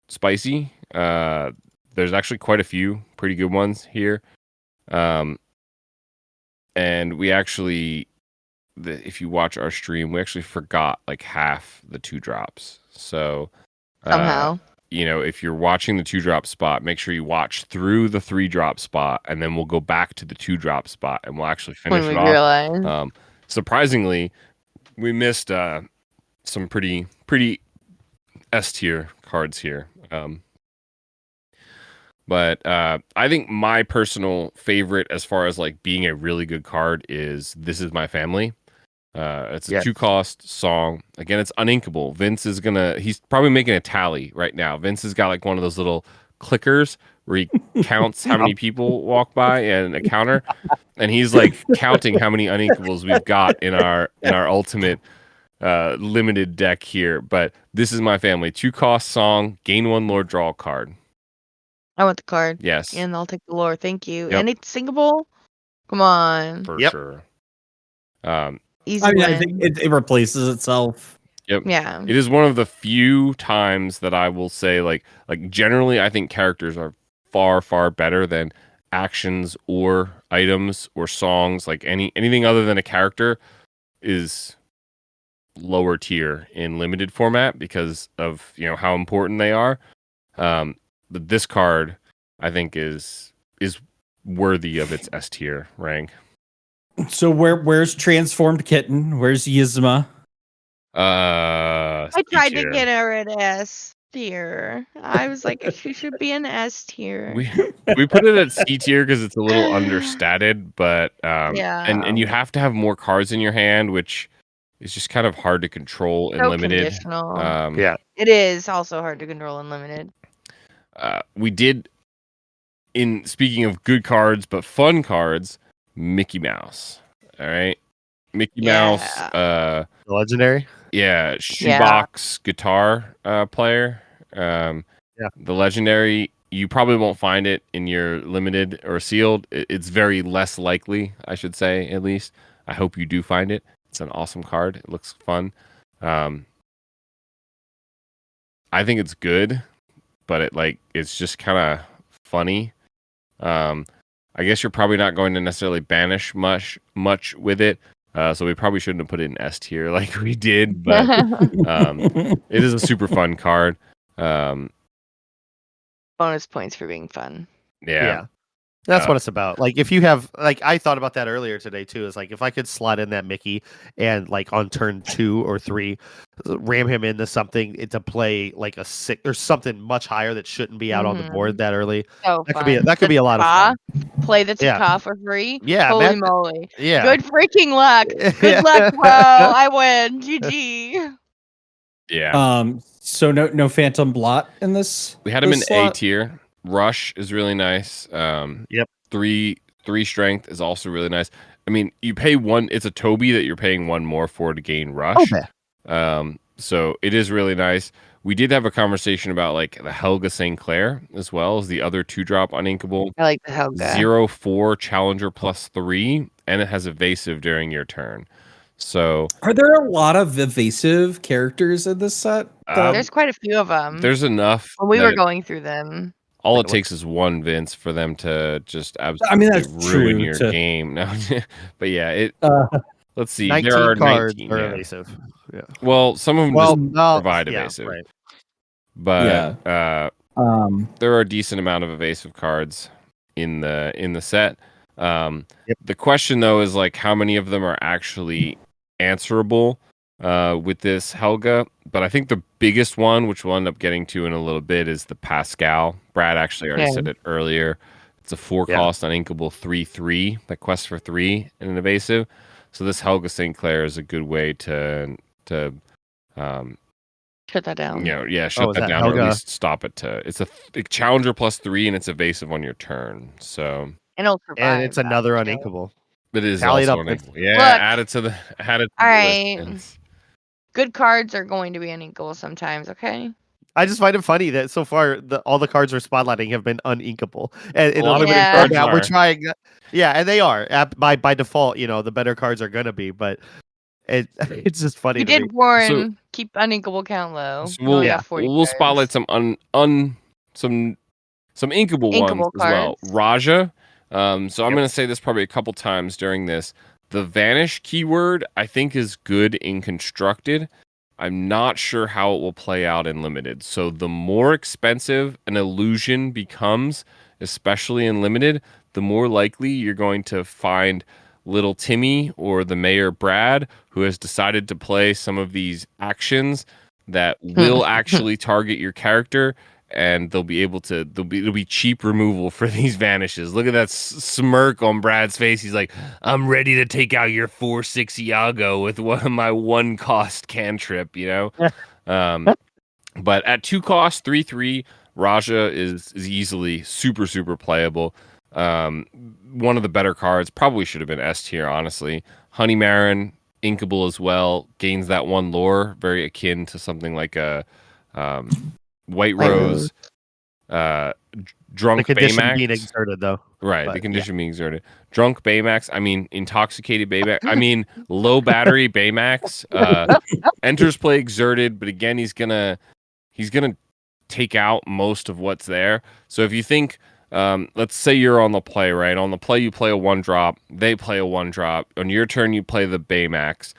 spicy. There's actually quite a few pretty good ones here. And we actually, if you watch our stream, we actually forgot like half the 2 drops. So somehow, if you're watching the 2-drop spot, make sure you watch through the 3-drop spot, and then we'll go back to the 2-drop spot and we'll actually finish it off. Realize. Surprisingly, we missed some pretty S tier cards here. But I think my personal favorite, as far as like being a really good card, is This Is My Family. It's a 2-cost song. Again, it's uninkable. Vince is he's probably making a tally right now. Vince has got like one of those little clickers where he counts how many people walk by and a counter, and he's like counting how many uninkables we've got in our ultimate limited deck here. But This Is My Family, 2-cost song, gain 1 lore, draw a card. I want the card. Yes. And I'll take the lore. Thank you. Yep. And it's singable? Come on. For sure. Easy I win. think it replaces itself. Yep. Yeah. It is one of the few times that I will say, like generally, I think characters are far, far better than actions or items or songs. Like anything other than a character is lower tier in limited format because of how important they are. But this card, I think, is worthy of its S tier rank. So where's Transformed Kitten? Where's Yzma? I tried to get her at S tier. I was like, she should be an S tier. We put it at C tier because it's a little understated, but and you have to have more cards in your hand, which is just kind of hard to control in limited. It is also hard to control in limited. We did, in speaking of good cards but fun cards, Mickey Mouse. All right, Mickey Mouse. The legendary. Yeah, shoebox guitar player. The legendary. You probably won't find it in your limited or sealed. It's very less likely, I should say, at least. I hope you do find it. It's an awesome card. It looks fun. I think it's good, but it's just kind of funny. I guess you're probably not going to necessarily banish much with it, So we probably shouldn't have put it in S tier like we did, but it is a super fun card. Bonus points for being fun. Yeah. That's what it's about. Like if you have like I thought about that earlier today too. Is like if I could slot in that Mickey and like on turn 2 or 3, ram him into something to play like a 6 or something much higher that shouldn't be out on the board that early. So That could be a lot of fun. Play the Taka for free. Yeah, Holy moly. Yeah. Good freaking luck. Good luck, bro. I win. GG. Yeah. So no Phantom Blot in this. We had him in slot? A tier. Rush is really nice. Yep. 3 strength is also really nice. I mean, you pay 1. It's a Toby that you're paying 1 more for to gain Rush. Okay. So it is really nice. We did have a conversation about like the Helga St. Clair as well as the other 2-drop uninkable. I like the Helga. 0/4 Challenger +3, and it has evasive during your turn. So are there a lot of evasive characters in this set? There's quite a few of them. There's enough. When we were going through them. All it takes is one Vince for them to just absolutely that's ruin true your game. No, but yeah, let's see. 19 There are cards 19. are Yeah. evasive. Yeah. Well, some of them just provide evasive. Right. But there are a decent amount of evasive cards in the set. The question though is like how many of them are actually answerable with this Helga. But I think the biggest one, which we'll end up getting to in a little bit, is the Pascal. Brad actually already said it earlier. It's a 4-cost uninkable 3/3 that quests for 3 in an evasive. So this Helga St. Clair is a good way to shut that down. Shut that down, or at least stop it. It's a Challenger +3, and it's evasive on your turn. So and it'll survive. And it's another uninkable. It is Tally also it up, uninkable. Look, add it to the all right. list. Good cards are going to be uninkable sometimes, okay? I just find it funny that so far all the cards we're spotlighting have been uninkable, and A lot of cards now we're are. trying. Yeah, and they are by default. The better cards are gonna be, but it's just funny. You to me. did warn. Keep uninkable count low. So You only got 40 we'll cards. spotlight some some inkable ones Inkable as well. cards. Raja. So I'm going to say this probably a couple times during this. The vanish keyword I think is good in constructed. I'm not sure how it will play out in limited. So the more expensive an illusion becomes, especially in limited, the more likely you're going to find little Timmy or the Mayor Brad who has decided to play some of these actions that will actually target your character, and it'll be cheap removal for these vanishes. Look at that smirk on Brad's face. He's like, I'm ready to take out your 4/6 Iago with one of my 1-cost cantrip, But at 2 cost, 3/3, Raja is easily super, super playable. One of the better cards, probably should have been S tier, honestly. Honey Marin, inkable as well, gains that 1 lore, very akin to something like a White Rose, Drunk the condition Baymax. being exerted, though. Right, But, the condition being exerted. Drunk Baymax, I mean intoxicated Baymax, I mean low battery Baymax. Enters play exerted, but again he's gonna take out most of what's there. So if you think, let's say you're on the play, right? On the play you play a 1-drop, they play a 1-drop. On your turn you play the Baymax.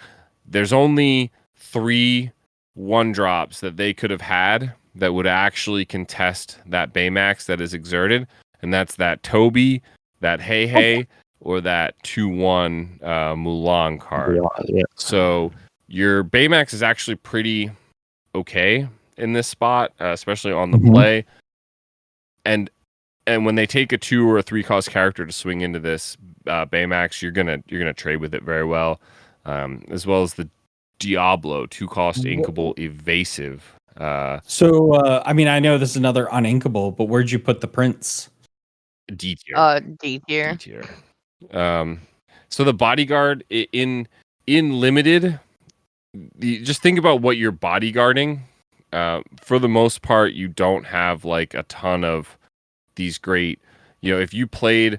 There's only 3 1-drops that they could have had that would actually contest that Baymax that is exerted, and that's that Toby, that Hey, or that 2/1 Mulan card. Yeah. So your Baymax is actually pretty okay in this spot, especially on the play. And when they take a 2 or a 3-cost character to swing into this Baymax, you're gonna trade with it very well, as well as the Diablo 2-cost inkable evasive. So I mean, I know this is another uninkable, but where'd you put the Prince? D tier. D tier. D tier. So the bodyguard in limited, just think about what you're bodyguarding. For the most part, you don't have like a ton of these great. If you played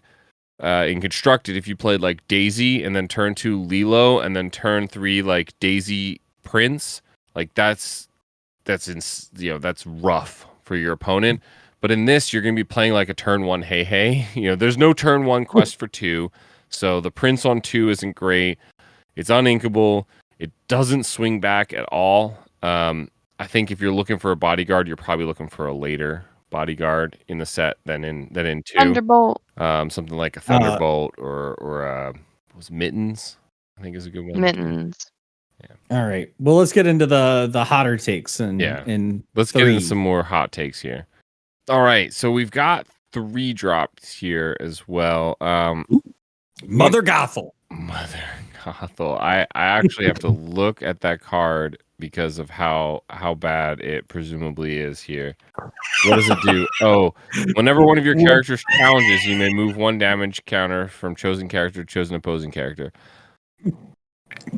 in constructed, if you played like Daisy and then turn 2 Lilo and then turn 3 like Daisy Prince, like that's rough for your opponent. But in this, you're going to be playing like a turn 1 Hey. There's no turn 1 quest for 2, so the Prince on 2 isn't great. It's uninkable. It doesn't swing back at all. I think if you're looking for a bodyguard, you're probably looking for a later bodyguard in the set than in 2. Thunderbolt. Something like a Thunderbolt or was Mittens, I think is a good one. Mittens. Yeah. All right. Well, let's get into the hotter takes and Let's get into some more hot takes here. All right, so we've got 3 drops here as well. Mother Gothel. Mother Gothel. I actually have to look at that card because of how bad it presumably is here. What does it do? Oh, whenever one of your characters challenges, you may move 1 damage counter from chosen character to chosen opposing character.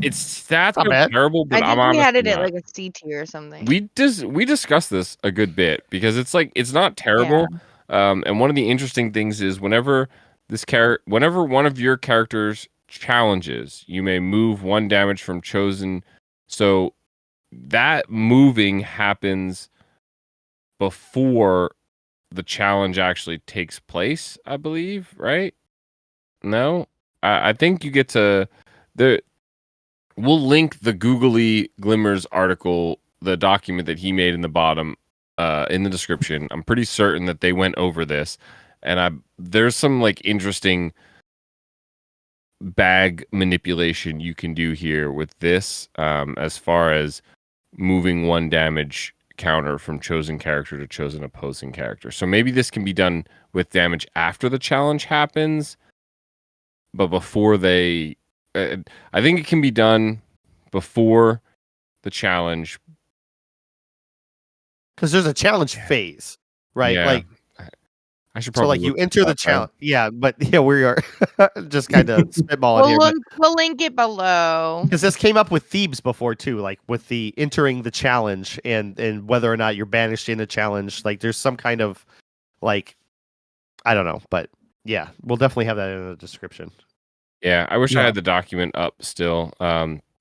Its stats are terrible, but I think we had it at like a C tier or something. We discussed this a good bit because it's not terrible. Yeah. And one of the interesting things is whenever one of your characters challenges, you may move 1 damage from chosen. So that moving happens before the challenge actually takes place, I believe, right? No? I think you get to we'll link the Googly Glimmers article, the document that he made in the bottom, in the description. I'm pretty certain that they went over this, and there's some like interesting bag manipulation you can do here with this, as far as moving 1 damage counter from chosen character to chosen opposing character. So maybe this can be done with damage after the challenge happens, but before they. I think it can be done before the challenge. Because there's a challenge phase, right? Yeah. Like, I should probably. So, like, you enter the challenge. Yeah, but yeah, we are just kind of spitballing here. We'll link it below. Because this came up with Thebes before too, like with the entering the challenge and whether or not you're banished in the challenge. Like, there's some kind of like, I don't know, but yeah, we'll definitely have that in the description. Yeah, I wish I had the document up still.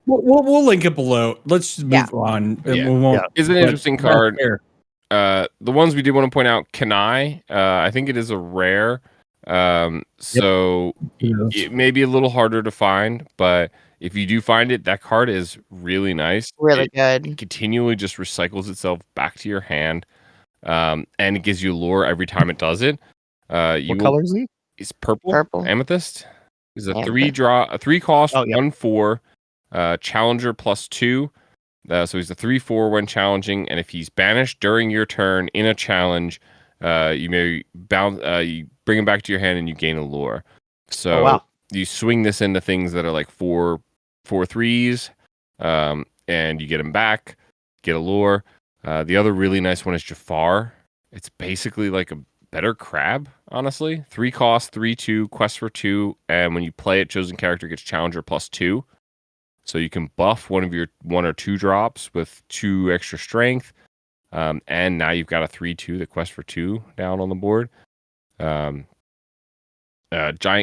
We'll link it below. Let's just move on. It's an interesting card. The ones we did want to point out, Kanai, I think it is a rare. So it may be a little harder to find, but if you do find it, that card is really nice. Really good. It continually just recycles itself back to your hand, and it gives you lure every time it does it. What color is he? It's purple. Amethyst. He's a 3 cost, 1/4, challenger +2. So he's a 3/4 when challenging, and if he's banished during your turn in a challenge, you may you bring him back to your hand and you gain a lure. So you swing this into things that are like 4/3s, and you get him back, get a lure. The other really nice one is Jafar. It's basically like a better crab, honestly. 3 cost, 3/2, quest for 2, and when you play it, chosen character gets challenger +2. So you can buff one of your 1 or 2 drops with 2 extra strength, and now you've got a 3/2, the quest for 2 down on the board. Giant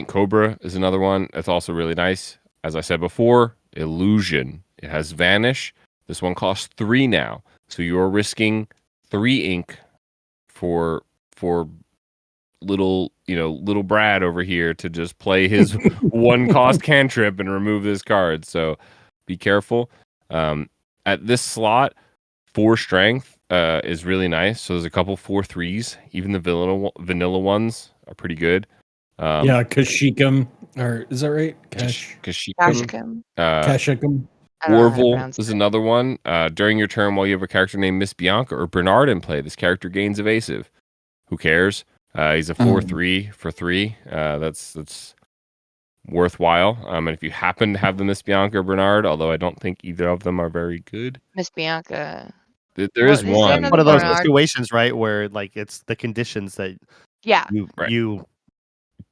Cobra is another one that's also really nice. As I said before, Illusion. It has Vanish. This one costs 3 now, so you're risking 3 ink for little Brad over here to just play his 1 cost cantrip and remove this card. So be careful. At this slot, 4 strength is really nice. So there's a couple 4/3s. Even the vanilla ones are pretty good. Kashikum, or is that right? Kashikum. Kashikum. Orville is another one. During your turn, while you have a character named Miss Bianca or Bernard in play, this character gains evasive. Who cares? He's a 4/3 for 3. That's worthwhile. And if you happen to have the Miss Bianca or Bernard, although I don't think either of them are very good. Miss Bianca. There is one. One of those situations, right, where like it's the conditions that you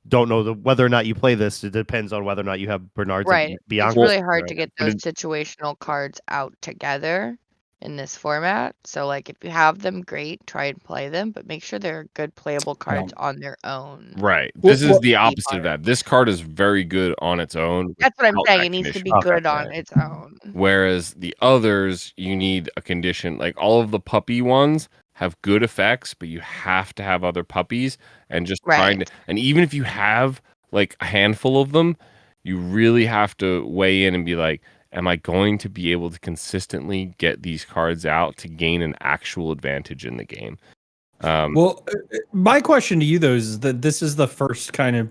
don't know whether or not you play this. It depends on whether or not you have Bernard's and Bianca. It's really hard to get those situational cards out together in this format. So like if you have them, great, try and play them, but make sure they're good playable cards on their own. Right. This is the opposite of that. This card is very good on its own. That's what I'm saying. It needs to be good on its own. Whereas the others, you need a condition. Like all of the puppy ones have good effects, but you have to have other puppies and just trying to. And even if you have like a handful of them, you really have to weigh in and be like, am I going to be able to consistently get these cards out to gain an actual advantage in the game? Well, my question to you though is that this is the first kind of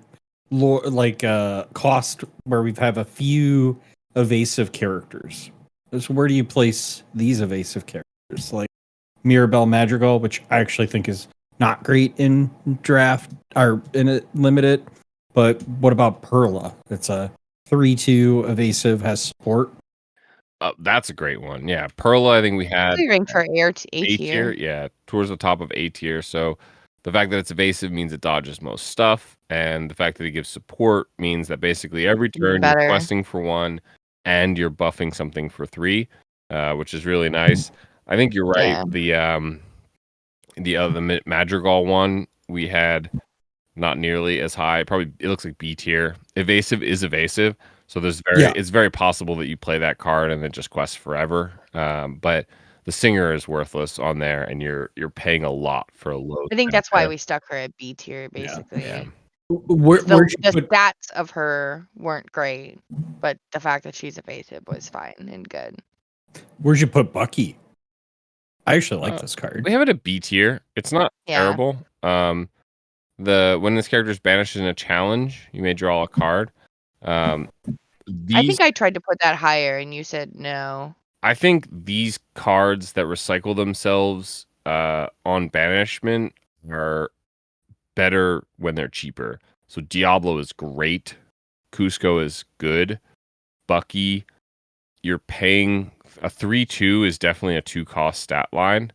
cost where we've have a few evasive characters. So where do you place these evasive characters? Like Mirabelle Madrigal, which I actually think is not great in draft or in a limited. But what about Perla? It's a 3/2 evasive, has support. That's a great one. Yeah, Perla. I think we had We ranked for A A tier. Yeah, towards the top of A tier. So the fact that it's evasive means it dodges most stuff, and the fact that it gives support means that basically every turn Better. you're questing for 1 and you're buffing something for 3, which is really nice. I think you're right. Yeah. The Madrigal one we had not nearly as high. Probably it looks like B tier. Evasive is evasive, so it's very possible that you play that card and then just quest forever. But the singer is worthless on there, and you're paying a lot for a low. I think that's why we stuck her at B tier, basically. Yeah. The stats of her weren't great, but the fact that she's evasive was fine and good. Where'd you put Bucky? I actually like this card. We have it at B tier. It's not terrible. When this character is banished in a challenge, you may draw a card. I think I tried to put that higher, and you said no. I think these cards that recycle themselves on banishment are better when they're cheaper. So Diablo is great. Cusco is good. Bucky, you're paying a 3/2 is definitely a 2-cost stat line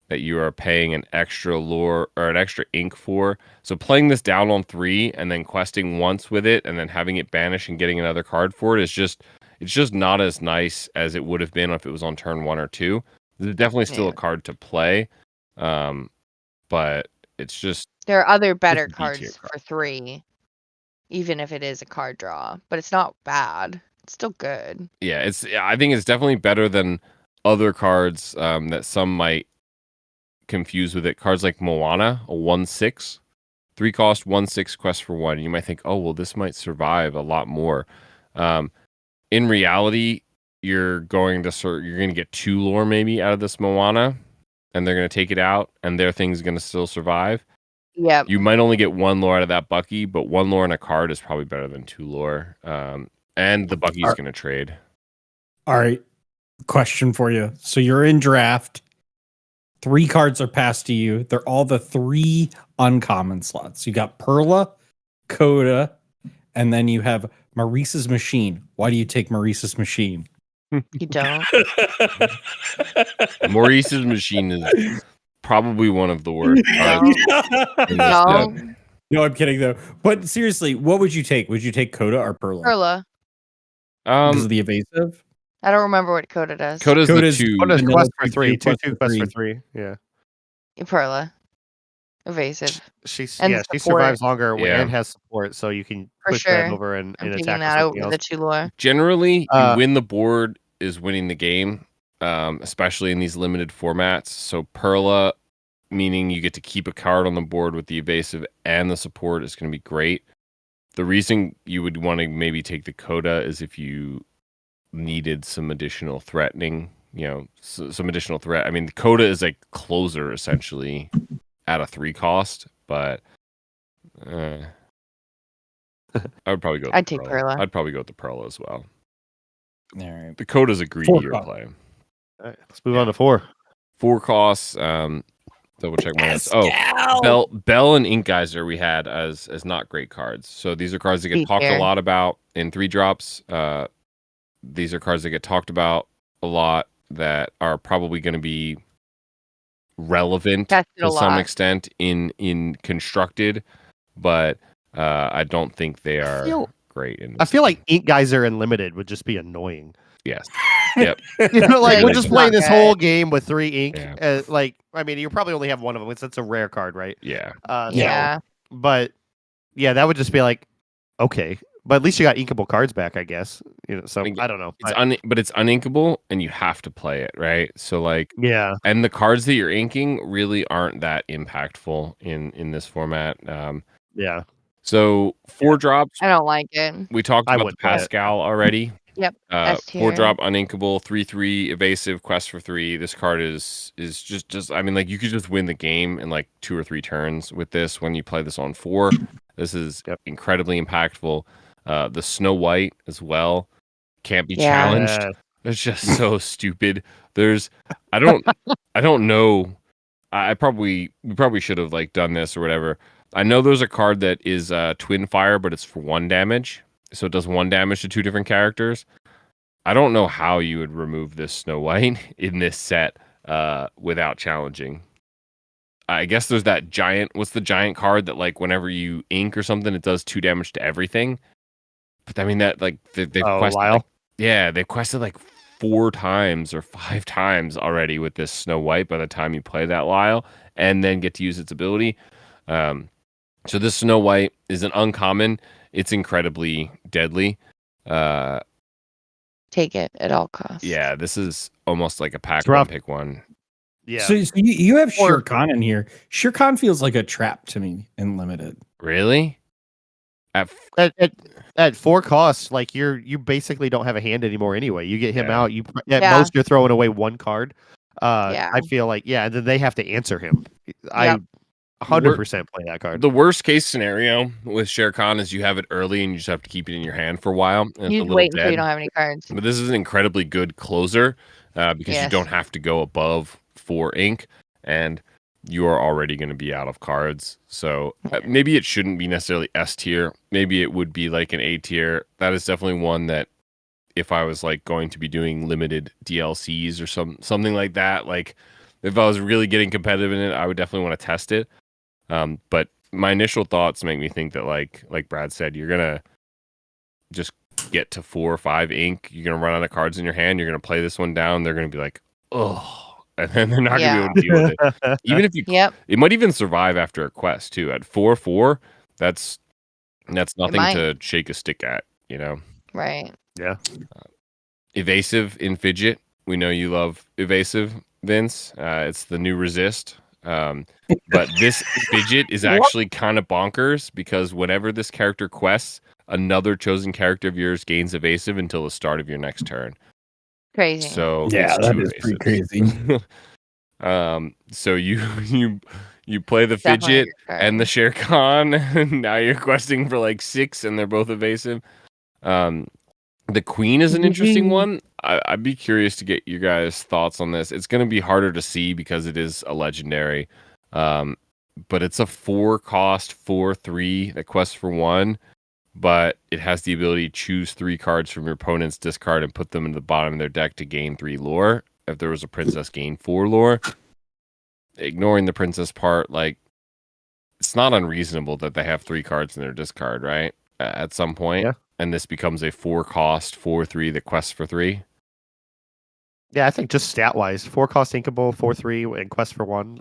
that you are paying an extra lore or an extra ink for. So playing this down on 3 and then questing once with it and then having it banish and getting another card for it is it's just not as nice as it would have been if it was on turn 1 or 2. It's definitely still a card to play, but it's just there are other better cards for 3, even if it is a card draw. But it's not bad. It's still good. Yeah, I think it's definitely better than other cards that some might confuse with it. Cards like Moana, a 1/6, 3-cost 1/6 quest for 1. You might think, oh well, this might survive a lot more. In reality, you're going to get 2 lore maybe out of this Moana, and they're going to take it out, and their thing's going to still survive. Yeah. You might only get 1 lore out of that Bucky, but 1 lore in a card is probably better than 2 lore. And the Bucky's going to trade. All right. Question for you. So you're in draft. 3 cards are passed to you. They're all the 3 uncommon slots. You got Perla, Coda, and then you have Maurice's Machine. Why do you take Maurice's Machine? You don't. Maurice's Machine is probably one of the worst cards. No, I'm kidding though. But seriously, what would you take? Would you take Coda or Perla? Perla. Because of the evasive? I don't remember what Coda does. Coda's the 2. Coda's quest for 3. 2 quest for 3. Yeah. Perla. Evasive. She survives longer and has support, so you can push that over and attack that over the 2 lore. Generally, you win the board is winning the game, especially in these limited formats. So Perla, meaning you get to keep a card on the board with the evasive and the support, is going to be great. The reason you would want to maybe take the Coda is if you needed some additional threatening, some additional threat. I mean, the Coda is a closer essentially at a 3-cost, but I would probably go. I'd take Perla. I'd probably go with the Perla as well. All right. The Coda's a greedier play. All right, let's move on to 4. 4 costs. Double check my notes. Oh, Bell and Ink Geyser we had as not great cards. So these are cards that get talked a lot about in 3-drops. These are cards that get talked about a lot that are probably going to be relevant to some extent in constructed, but I don't think they are great. I feel like Ink Geyser and Limited would just be annoying. Yes. Yep. We're just playing this whole game with 3 ink. I mean, you probably only have one of them. It's a rare card, right? Yeah. But that would just be like, okay. But at least you got inkable cards back, I guess. So I don't know. But it's uninkable, and you have to play it, right? So yeah. And the cards that you're inking really aren't that impactful in this format. Yeah. So 4 drops. I don't like it. We talked I about the wouldn't play it. Pascal already. Yep. S tier. 4-drop uninkable, 3/3 evasive, quest for 3. This card is just I mean, like, you could just win the game in like 2 or 3 turns with this when you play this on 4. This is incredibly impactful. The Snow White as well can't be challenged. It's just so stupid. I don't know. We probably should have like done this or whatever. I know there's a card that is Twin Fire, but it's for 1 damage. So it does 1 damage to 2 different characters. I don't know how you would remove this Snow White in this set without challenging. I guess there's that giant. What's the giant card that, like, whenever you ink or something, it does 2 damage to everything? But I mean, that, like, they've quested. Lyle? They've quested like 4 times or 5 times already with this Snow White by the time you play that Lyle and then get to use its ability. So this Snow White is an uncommon. It's incredibly deadly. Take it at all costs. Yeah, this is almost like a pack rough. pick one. Yeah. So you have Shere Khan in here. Shere Khan feels like a trap to me in limited. Really? At 4 costs, like you basically don't have a hand anymore anyway. You get him out. Most you're throwing away 1 card. I feel like and then they have to answer him. I 100% play that card. The worst case scenario with Shere Khan is you have it early and you just have to keep it in your hand for a while. And You wait until you don't have any cards. But this is an incredibly good closer because you don't have to go above 4 ink and you are already going to be out of cards. So maybe it shouldn't be necessarily S tier. Maybe it would be like an A tier. That is definitely one that if I was like going to be doing limited DLCs or something like that, like if I was really getting competitive in it, I would definitely want to test it. But my initial thoughts make me think that like Brad said, you're going to just get to 4 or 5 ink. You're going to run out of cards in your hand. You're going to play this one down. They're going to be like, oh, and then they're not going to be able to deal with it. Even if you, it might even survive after a quest too. At 4/4, that's nothing to shake a stick at, you know? Right. Yeah. Evasive in fidget. We know you love evasive, Vince. It's the new resist. But this fidget is actually kind of bonkers because whenever this character quests, another chosen character of yours gains evasive until the start of your next turn. Crazy. So yeah, that is pretty crazy. So you play the fidget and the Shere Khan. Now you're questing for like 6, and they're both evasive. The Queen is an interesting one. I'd be curious to get your guys' thoughts on this. It's going to be harder to see because it is a legendary, but it's a 4-cost 4/3 that quests for 1. But it has the ability to choose 3 cards from your opponent's discard and put them in the bottom of their deck to gain 3 lore. If there was a princess, gain 4 lore. Ignoring the princess part, like, it's not unreasonable that they have 3 cards in their discard, right? At some point. Yeah. And this becomes a 4-cost 4/3 that quests for 3. Yeah, I think just stat-wise, 4-cost inkable, 4/3, and quest for 1.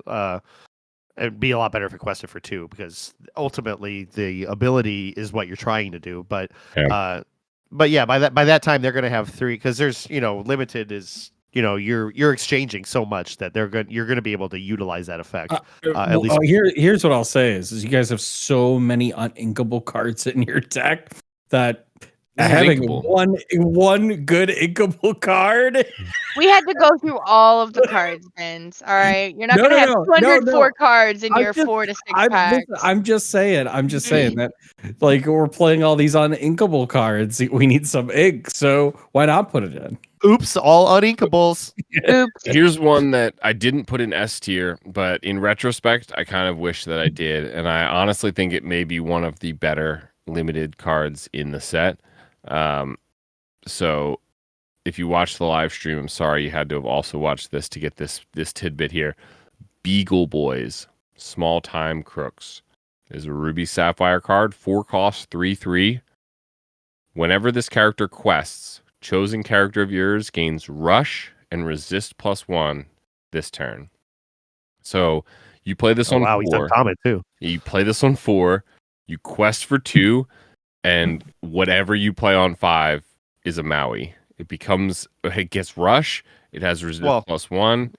It'd be a lot better if it quested for 2 because ultimately the ability is what you're trying to do. But by that time they're going to have 3 because there's limited is you're exchanging so much that you're going to be able to utilize that effect. At least here's what I'll say is you guys have so many uninkable cards in your deck that having one good inkable card. We had to go through all of the cards, Vince. All right, you're not going to have 204 cards in your 4 to 6 packs. I'm just saying that, like, we're playing all these uninkable cards. We need some ink, so why not put it in? Oops, all uninkables. Oops. Here's one that I didn't put in S tier, but in retrospect, I kind of wish that I did, and I honestly think it may be one of the better limited cards in the set. So if you watched the live stream, I'm sorry you had to have also watched this to get this tidbit here. Beagle Boys, Small Time Crooks is a Ruby Sapphire card, 4-cost 3/3. Whenever this character quests, chosen character of yours gains rush and resist +1 this turn. So you play this on 4. He's uncommon too. You play this on 4, you quest for 2, and whatever you play on 5 is a Maui. It gets rush. It has resist +1.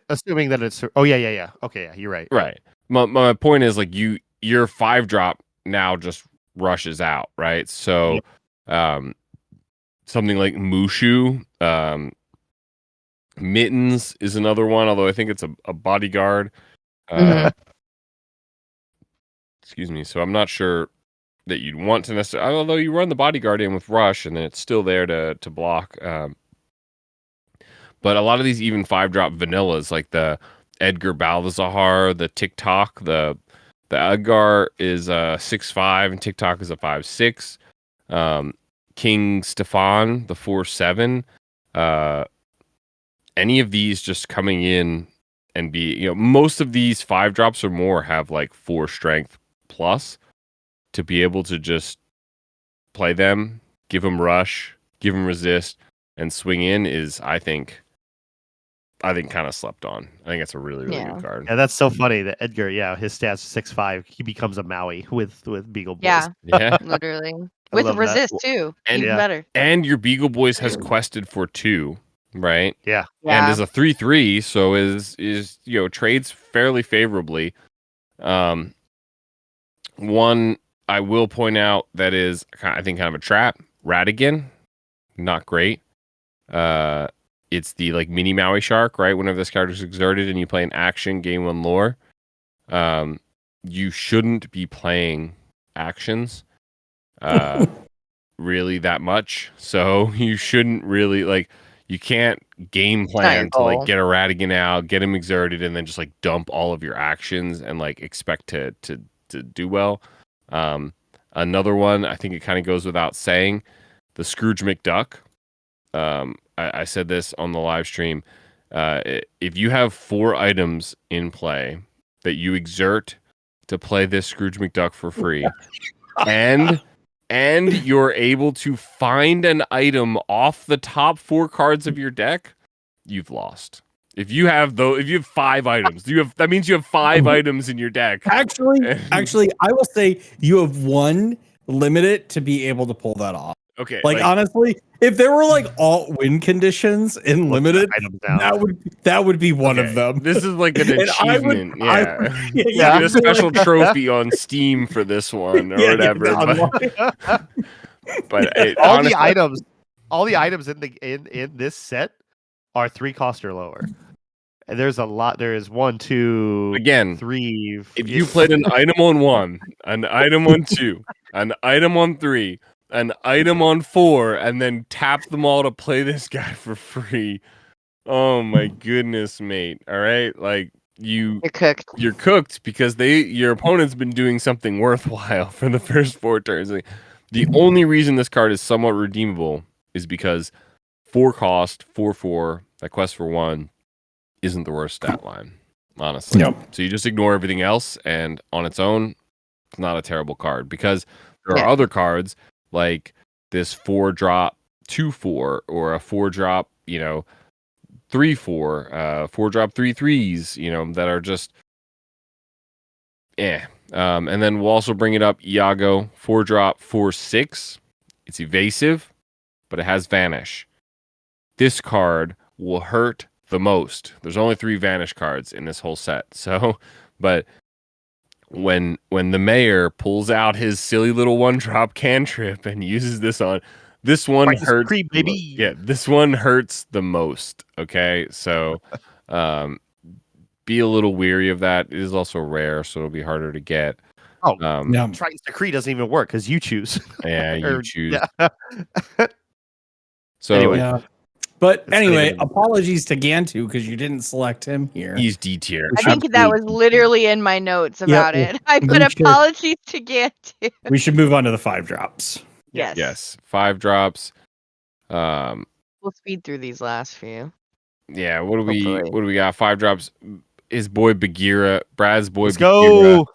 Assuming that it's okay, yeah, you're right. Right. My point is, like, your 5-drop now just rushes out, right? So something like Mushu, Mittens is another one, although I think it's a bodyguard. Mhm. Excuse me. So I'm not sure that you'd want to necessarily, although you run the bodyguard in with Rush and then it's still there to block. But a lot of these even 5-drop vanillas, like the Edgar Balthazar, the TikTok, the Edgar is a 6/5 and TikTok is a 5/6. King Stefan, the 4/7. Any of these just coming in and most of these 5-drops or more have like 4 strength plus to be able to just play them, give them rush, give them resist, and swing in is, I think kind of slept on. I think it's a really, really good card. Yeah, that's so funny that Edgar, his stats 6/5. He becomes a Maui with Beagle Boys. Yeah, literally. With resist too. And even better. And your Beagle Boys has quested for 2, right? Yeah. And is a 3/3, so is trades fairly favorably. One I will point out that is, I think, kind of a trap. Radigan, not great. It's the like mini Maui Shark, right? Whenever this card is exerted and you play an action, gain 1 lore. You shouldn't be playing actions really that much. So you shouldn't really you can't game plan to like get a Radigan out, get him exerted, and then just like dump all of your actions and like expect to do well. Another one, I think it kind of goes without saying, the Scrooge McDuck. I said this on the live stream. If you have 4 items in play that you exert to play this Scrooge McDuck for free, and you're able to find an item off the top 4 cards of your deck, you've lost. If you have 5 items, that means you have 5 items in your deck. Actually, I will say you have 1 limit to be able to pull that off. Okay. Honestly, if there were like alt win conditions in limited, that would be one of them. This is like an achievement. A special trophy on Steam for this one or whatever. But all the items in this set are 3 cost or lower. And there's a lot. There is 1, 2, again 3. If you played an item on 1, an item on 2, an item on 3, an item on 4, and then tap them all to play this guy for free. Oh my goodness, mate. All right, like you're cooked. You're cooked because your opponent's been doing something worthwhile for the first 4 turns. Like, the only reason this card is somewhat redeemable is because 4 cost, 4/4, that quest for 1 isn't the worst stat line, honestly. Yep. So you just ignore everything else, and on its own, it's not a terrible card because there are other cards like this 4-drop 2/4 or a 4-drop 3/4, 4-drop 3/3s, that are just and then we'll also bring it up Iago 4-drop 4/6. It's evasive, but it has vanish. This card will hurt the most. There's only 3 vanish cards in this whole set. So, but when the mayor pulls out his silly little 1-drop cantrip and uses this on this one hurts, baby. Yeah, this one hurts the most. Okay, so be a little weary of that. It is also rare, so it'll be harder to get. Triton's Decree doesn't even work because you choose. Yeah, you choose. Yeah. So anyway. But anyway, apologies to Gantu because you didn't select him here. He's D tier. I think that was literally in my notes about it. I put apologies to Gantu. We should move on to the 5-drops. Yes. 5-drops. We'll speed through these last few. Yeah. What do we got? 5-drops. His boy Bagheera, Brad's boy. Let's Bagheera. Go.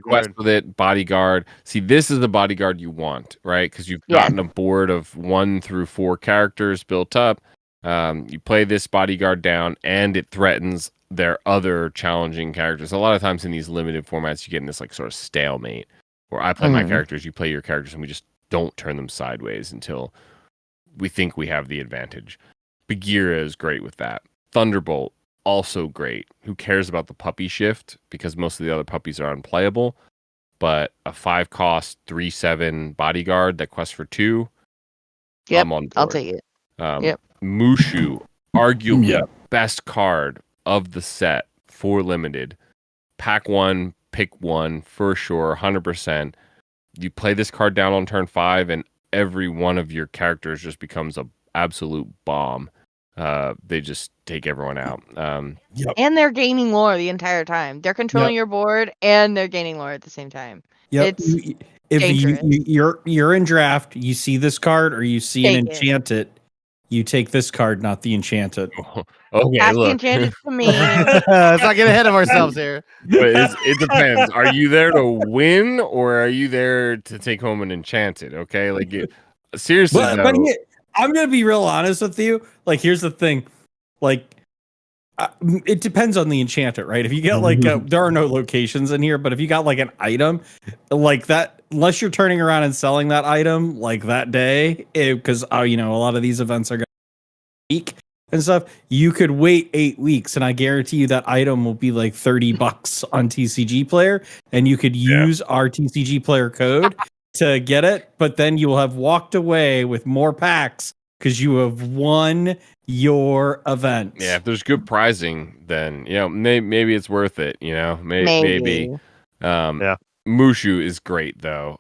Quest with it, bodyguard. See, this is the bodyguard you want, right? Because you've gotten a board of 1 through 4 characters built up. You play this bodyguard down, and it threatens their other challenging characters. A lot of times in these limited formats, you get in this like sort of stalemate, where I play my characters, you play your characters, and we just don't turn them sideways until we think we have the advantage. Bagheera is great with that. Thunderbolt, also great. Who cares about the puppy shift? Because most of the other puppies are unplayable. but a 5-cost 3/7 bodyguard that quests for 2. Yep, I'm on board. I'll take it. Yep. Mushu, arguably Yeah. best card of the set for limited. Pack 1, pick 1 for sure, 100%. You play this card down on turn 5, and every one of your characters just becomes a absolute bomb. They just take everyone out. And they're gaining lore the entire time. They're controlling Yep. your board, and they're gaining lore at the same time. Yep. It's If dangerous. you're in draft, you see this card or you see an Take it. enchanted, you take this card, not the enchanted. Okay, Pass the look. enchanted to me. Let's not get ahead of ourselves here. But it depends. Are you there to win, or are you there to take home an enchanted? Okay, like seriously, But I'm gonna be real honest with you. Like, here's the thing. Like, it depends on the enchanted, right? If you get like there are no locations in here, but if you got like an item like that, unless you're turning around and selling that item like that day, because a lot of these events are going to week and stuff, you could wait 8 weeks, and I guarantee you that item will be like $30 on TCG Player, and you could use our TCG Player code to get it, but then you will have walked away with more packs because you have won your event. Yeah, if there's good prizing, then maybe it's worth it. Maybe. Mushu is great though.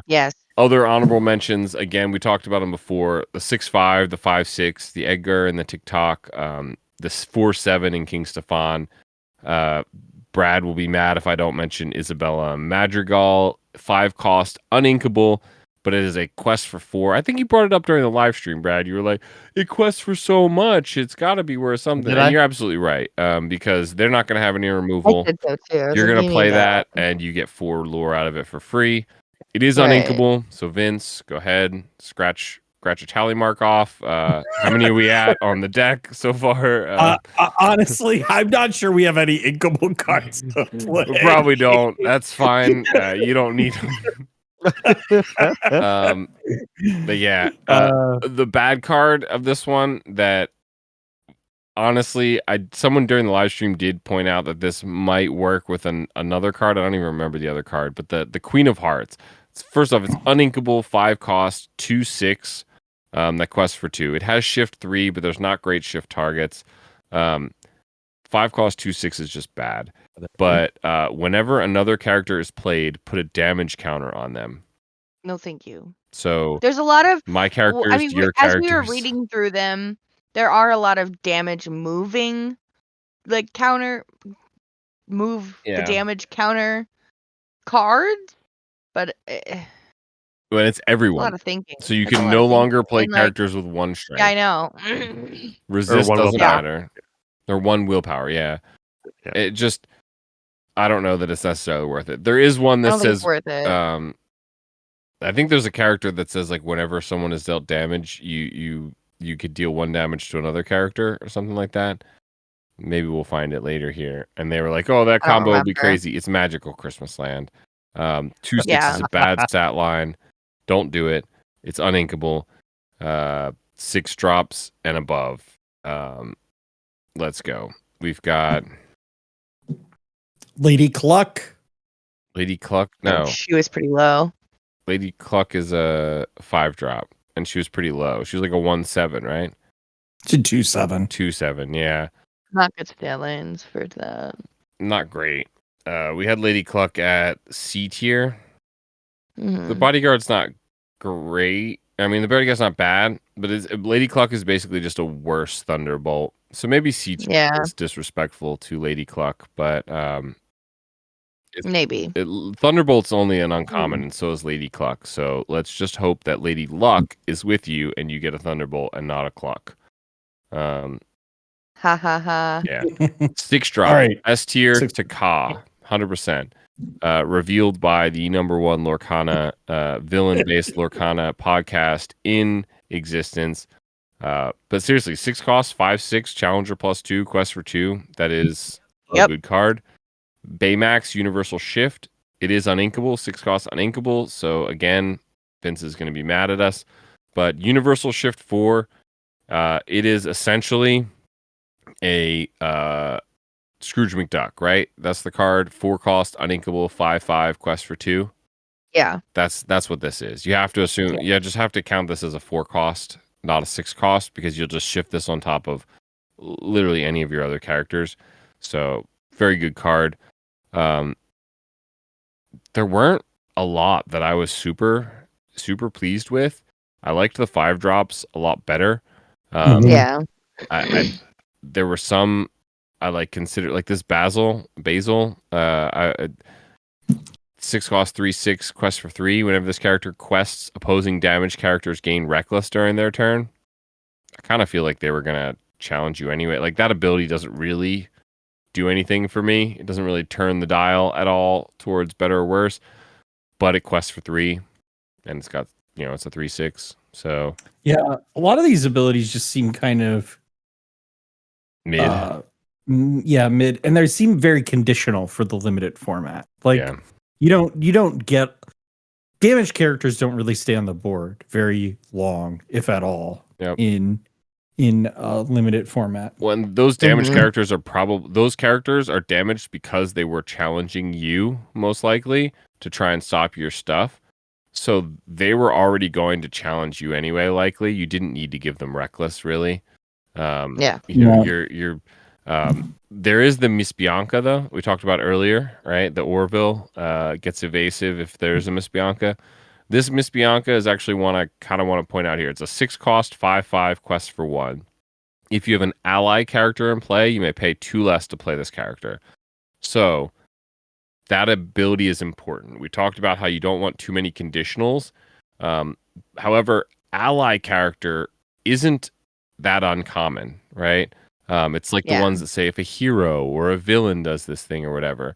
Yes. Other honorable mentions. Again, we talked about them before: the 6/5, the 5/6, the Edgar and the TikTok, the 4/7 in King Stefan. Brad will be mad if I don't mention Isabella Madrigal, 5-cost, uninkable, but it is a quest for 4. I think you brought it up during the live stream, Brad. You were like, it quests for so much. It's got to be worth something. And you're absolutely right, because they're not going to have any removal. I did so too. You're going to play that, and you get 4 lore out of it for free. It is uninkable, so Vince, go ahead, scratch a tally mark off. How many are we at on the deck so far? Honestly, I'm not sure we have any inkable cards to play. We probably don't. That's fine. You don't need them. But yeah, the bad card of this one that honestly, someone during the live stream did point out that this might work with another card. I don't even remember the other card, but the Queen of Hearts. First off, it's uninkable, 5-cost, 2/6. That quests for 2. It has shift 3, but there's not great shift targets. 5-cost, 2/6 is just bad. But whenever another character is played, put a damage counter on them. No, thank you. So there's a lot of my characters, your as characters. we were reading through them, there are a lot of damage moving, like the damage counter cards, but when it's everyone, a lot of thinking. So you can no longer play characters with 1 strength. Yeah, I know. Resist doesn't matter. Or 1 willpower. Yeah. It just, I don't know that it's necessarily worth it. There is one that says, worth it. I think there's a character that says like whenever someone is dealt damage, you could deal 1 damage to another character or something like that. Maybe we'll find it later here. And they were like, "Oh, that combo would be crazy." It's Magical Christmas Land. 2/6 is a bad stat line. Don't do it. It's uninkable. 6 drops and above. Let's go. We've got Lady Cluck. Lady Cluck. No, she was pretty low. Lady Cluck is a 5-drop, and she was pretty low. She was like a 1/7, right? It's a 2/7. 2/7, yeah. Not good stat-lines for that. Not great. We had Lady Cluck at C tier. Mm-hmm. The bodyguard's not great. I mean, the bodyguard's not bad, but Lady Cluck is basically just a worse Thunderbolt. So maybe C tier is disrespectful to Lady Cluck, but maybe Thunderbolt's only an uncommon, and so is Lady Cluck. So let's just hope that Lady Luck is with you, and you get a Thunderbolt and not a Cluck. Ha ha ha. Yeah. 6 drop. All right. S tier to Ka. 100%. Revealed by the number 1 Lorcana, villain-based Lorcana podcast in existence. But seriously, 6 costs, 5/6, Challenger +2, Quest for 2. That is a good card. Baymax, Universal Shift. It is uninkable. 6 costs, uninkable. So again, Vince is going to be mad at us. But Universal Shift 4, it is essentially a Scrooge McDuck, right? That's the card. 4 cost, uninkable, 5/5, quest for 2. Yeah. That's what this is. You have to assume, just have to count this as a 4 cost, not a 6 cost, because you'll just shift this on top of literally any of your other characters. So very good card. There weren't a lot that I was super pleased with. I liked the 5 drops a lot better. Yeah. There were some I like considered, like this basil. 6 cost 3/6 quest for 3. Whenever this character quests, opposing damage characters gain reckless during their turn. I kind of feel like they were gonna challenge you anyway. Like that ability doesn't really do anything for me. It doesn't really turn the dial at all towards better or worse. But it quests for 3, and it's got it's a 3/6. So yeah, a lot of these abilities just seem kind of mid. Mid, and they seem very conditional for the limited format. Like you don't get damage characters don't really stay on the board very long, if at all. Yep. In limited format. When those damage characters are damaged because they were challenging you, most likely, to try and stop your stuff. So they were already going to challenge you anyway, likely. You didn't need to give them reckless, really. You're there is the Miss Bianca, though, we talked about earlier, right? The Orville gets evasive if there's a Miss Bianca. This Miss Bianca is actually one I kind of want to point out here. It's a 6 cost, 5/5 quest for 1. If you have an ally character in play, you may pay 2 less to play this character. So that ability is important. We talked about how you don't want too many conditionals. However, ally character isn't that uncommon, right? It's like the ones that say if a hero or a villain does this thing or whatever.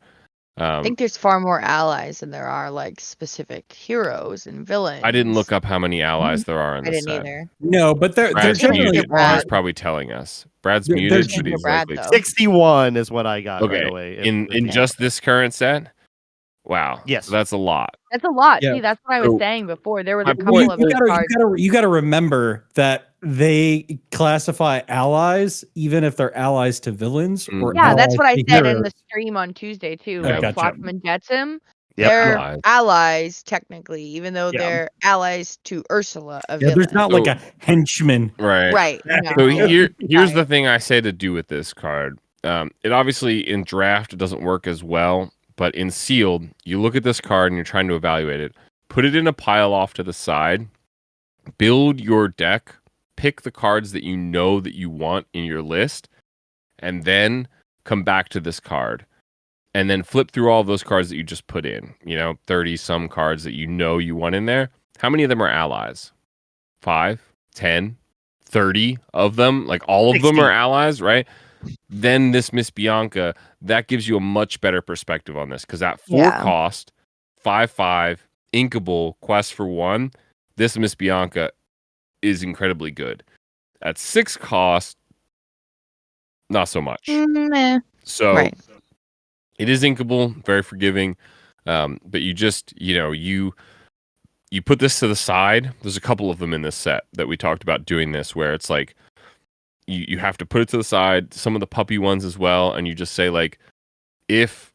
I think there's far more allies than there are like specific heroes and villains. I didn't look up how many allies there are in this set. I didn't either. No, but they're generally muted. Brad's probably telling us. Brad's muted, but he's likely 61 is what I got right away. In just this current set? Wow. Yes. So that's a lot. That's a lot. Yeah. See, that's what I was saying before. There was a couple of cards. You gotta remember that they classify allies even if they're allies to villains. Or that's what I said heroes. in the stream on Tuesday too. Yeah, Like gotcha. Flotsam and Jetsam. Yep. They're allies technically, even though they're allies to Ursula. There's not like a henchman. Right. Right. No. So here's the thing I say to do with this card. It obviously in draft it doesn't work as well, but in sealed, you look at this card and you're trying to evaluate it. Put it in a pile off to the side. Build your deck. Pick the cards that you know that you want in your list, and then come back to this card. And then flip through all of those cards that you just put in. 30 some cards that you know you want in there. How many of them are allies? 5, 10, 30 of them? Like all of 60. them are allies, right? Then this Miss Bianca, that gives you a much better perspective on this. Because at 4 cost, 5/5, inkable, quest for 1, this Miss Bianca is incredibly good. At 6 cost, not so much. So it is inkable, very forgiving. But you just, you put this to the side. There's a couple of them in this set that we talked about doing this, where it's like you have to put it to the side, some of the puppy ones as well, and you just say like, if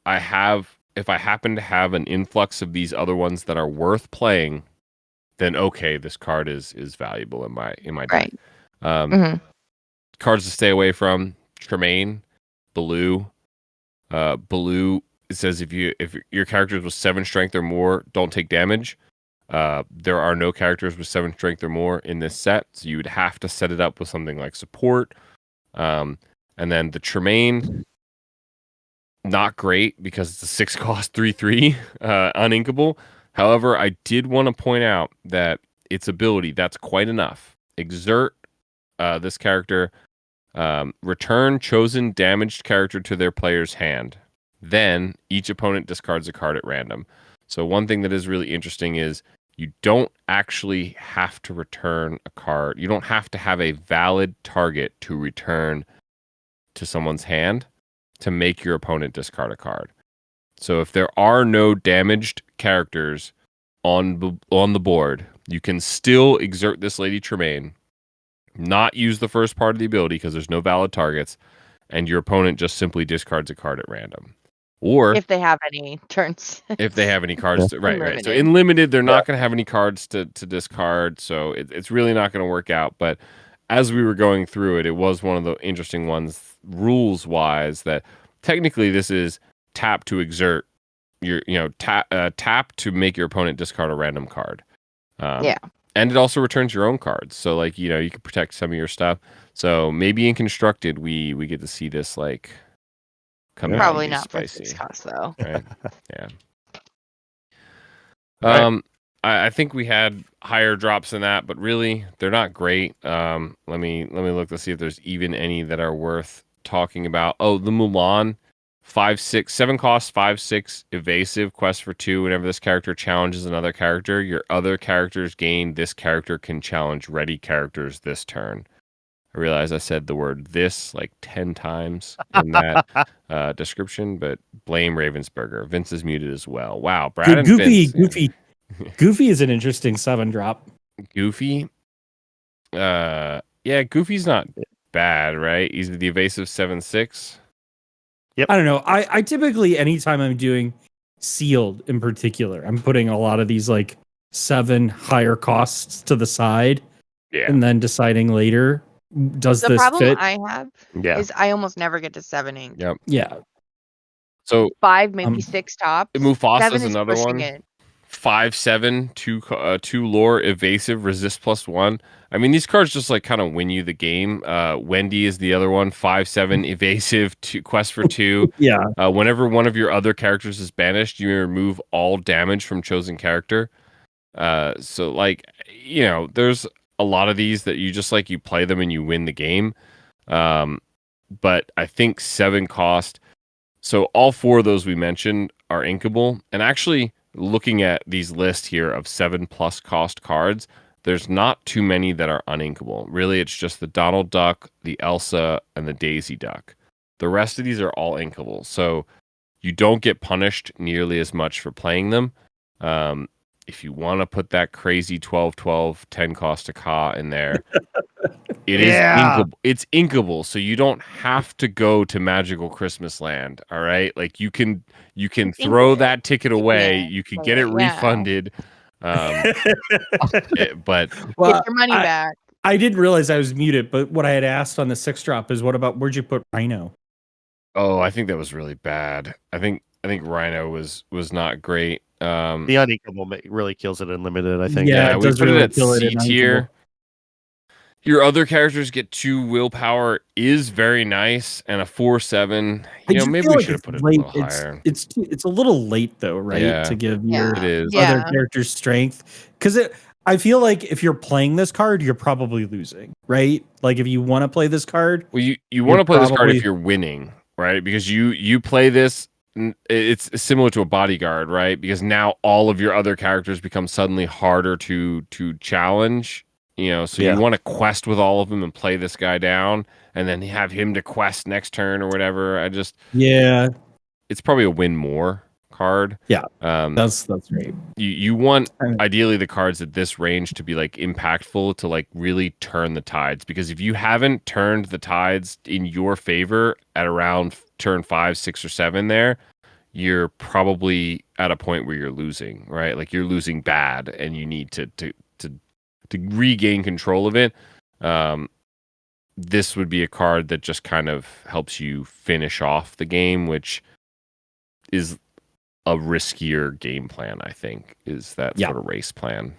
I happen to have an influx of these other ones that are worth playing, then okay, this card is valuable in my deck. Cards to stay away from: Tremaine, Baloo. Baloo, it says if your characters with 7 strength or more don't take damage. There are no characters with 7 strength or more in this set, so you would have to set it up with something like support. And then the Tremaine, not great because it's a 6 cost 3/3 uninkable. However, I did want to point out that its ability, that's quite enough. Exert, this character, return chosen damaged character to their player's hand. Then each opponent discards a card at random. So one thing that is really interesting is you don't actually have to return a card. You don't have to have a valid target to return to someone's hand to make your opponent discard a card. So if there are no damaged characters on the board, you can still exert this Lady Tremaine, not use the first part of the ability because there's no valid targets, and your opponent just simply discards a card at random. Or If they have any turns. if they have any cards, right. So Limited. in limited, they're not going to have any cards to discard, so it's really not going to work out. But as we were going through it, it was one of the interesting ones, rules wise, that technically this is tap to exert your, tap to make your opponent discard a random card. And it also returns your own cards, so like you can protect some of your stuff. So maybe in constructed, we get to see this like. Probably not spicy. for 6 cost though. Right? Yeah. I think we had higher drops than that, but really they're not great. Let me look to see if there's even any that are worth talking about. Oh, the Mulan, 5/6, 7 cost, 5/6 evasive, quest for 2. Whenever this character challenges another character, your other characters gain. This character can challenge ready characters this turn. I realize I said the word "this" like 10 times in that description, but blame Ravensburger. Vince is muted as well. Wow, Brad and Vince. Goofy is an interesting 7 drop. Goofy, Goofy's not bad, right? He's the evasive 7/6. Yep. I don't know. I typically, anytime I'm doing sealed in particular, I'm putting a lot of these like 7 higher costs to the side, and then deciding later. Does the this problem fit? I have is I almost never get to 7 ink. Yep. Yeah. So 5, maybe 6 tops. Mufasa's another one. It. 5/7, 2 lore, evasive, resist +1. I mean, these cards just like kind of win you the game. Wendy is the other one. 5/7, evasive, 2 quest for 2. Yeah. Whenever one of your other characters is banished, you may remove all damage from chosen character. So like there's a lot of these that you just like you play them and you win the game. But I think 7 cost. So all 4 of those we mentioned are inkable. And actually looking at these lists here of 7+ cost cards, there's not too many that are uninkable. Really, it's just the Donald Duck, the Elsa, and the Daisy Duck. The rest of these are all inkable. So you don't get punished nearly as much for playing them. If you want to put that crazy 12/12 10 cost Ka in there, it is inkable. It's inkable, so you don't have to go to Magical Christmas Land. All right, like you can throw that ticket away. You can get it refunded. But get your money back. I didn't realize I was muted, but what I had asked on the 6 drop is, what about where'd you put Rhino? Oh, I think that was really bad. I think Rhino was not great. The uninkable really kills it in limited, I think. Yeah, we put it at C tier. Your other characters get 2 willpower is very nice, and a 4/7. Maybe we should have put it a little higher. It's a little late though, right? Yeah. To give your It is. other characters strength, because I feel like if you're playing this card, you're probably losing, right? Like if you want to play this card, well, you want to play this card if you're winning, right? Because you play this. It's similar to a bodyguard, right? Because now all of your other characters become suddenly harder to challenge. You want to quest with all of them and play this guy down, and then have him to quest next turn or whatever. It's probably a win more card. Yeah, that's great. You want ideally the cards at this range to be like impactful to like really turn the tides, because if you haven't turned the tides in your favor at around turn 5, 6, or 7 there, you're probably at a point where you're losing, right? Like you're losing bad and you need to regain control of it. This would be a card that just kind of helps you finish off the game, which is a riskier game plan, I think, is that sort of race plan.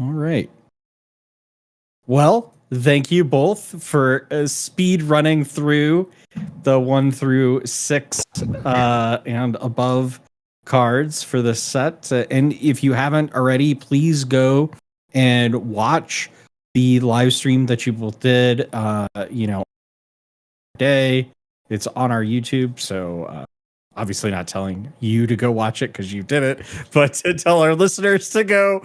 All right. Well, thank you both for speed running through the 1 through 6 and above cards for this set. And if you haven't already, please go and watch the live stream that you both did. Day. It's on our YouTube, so obviously not telling you to go watch it because you did it, but to tell our listeners to go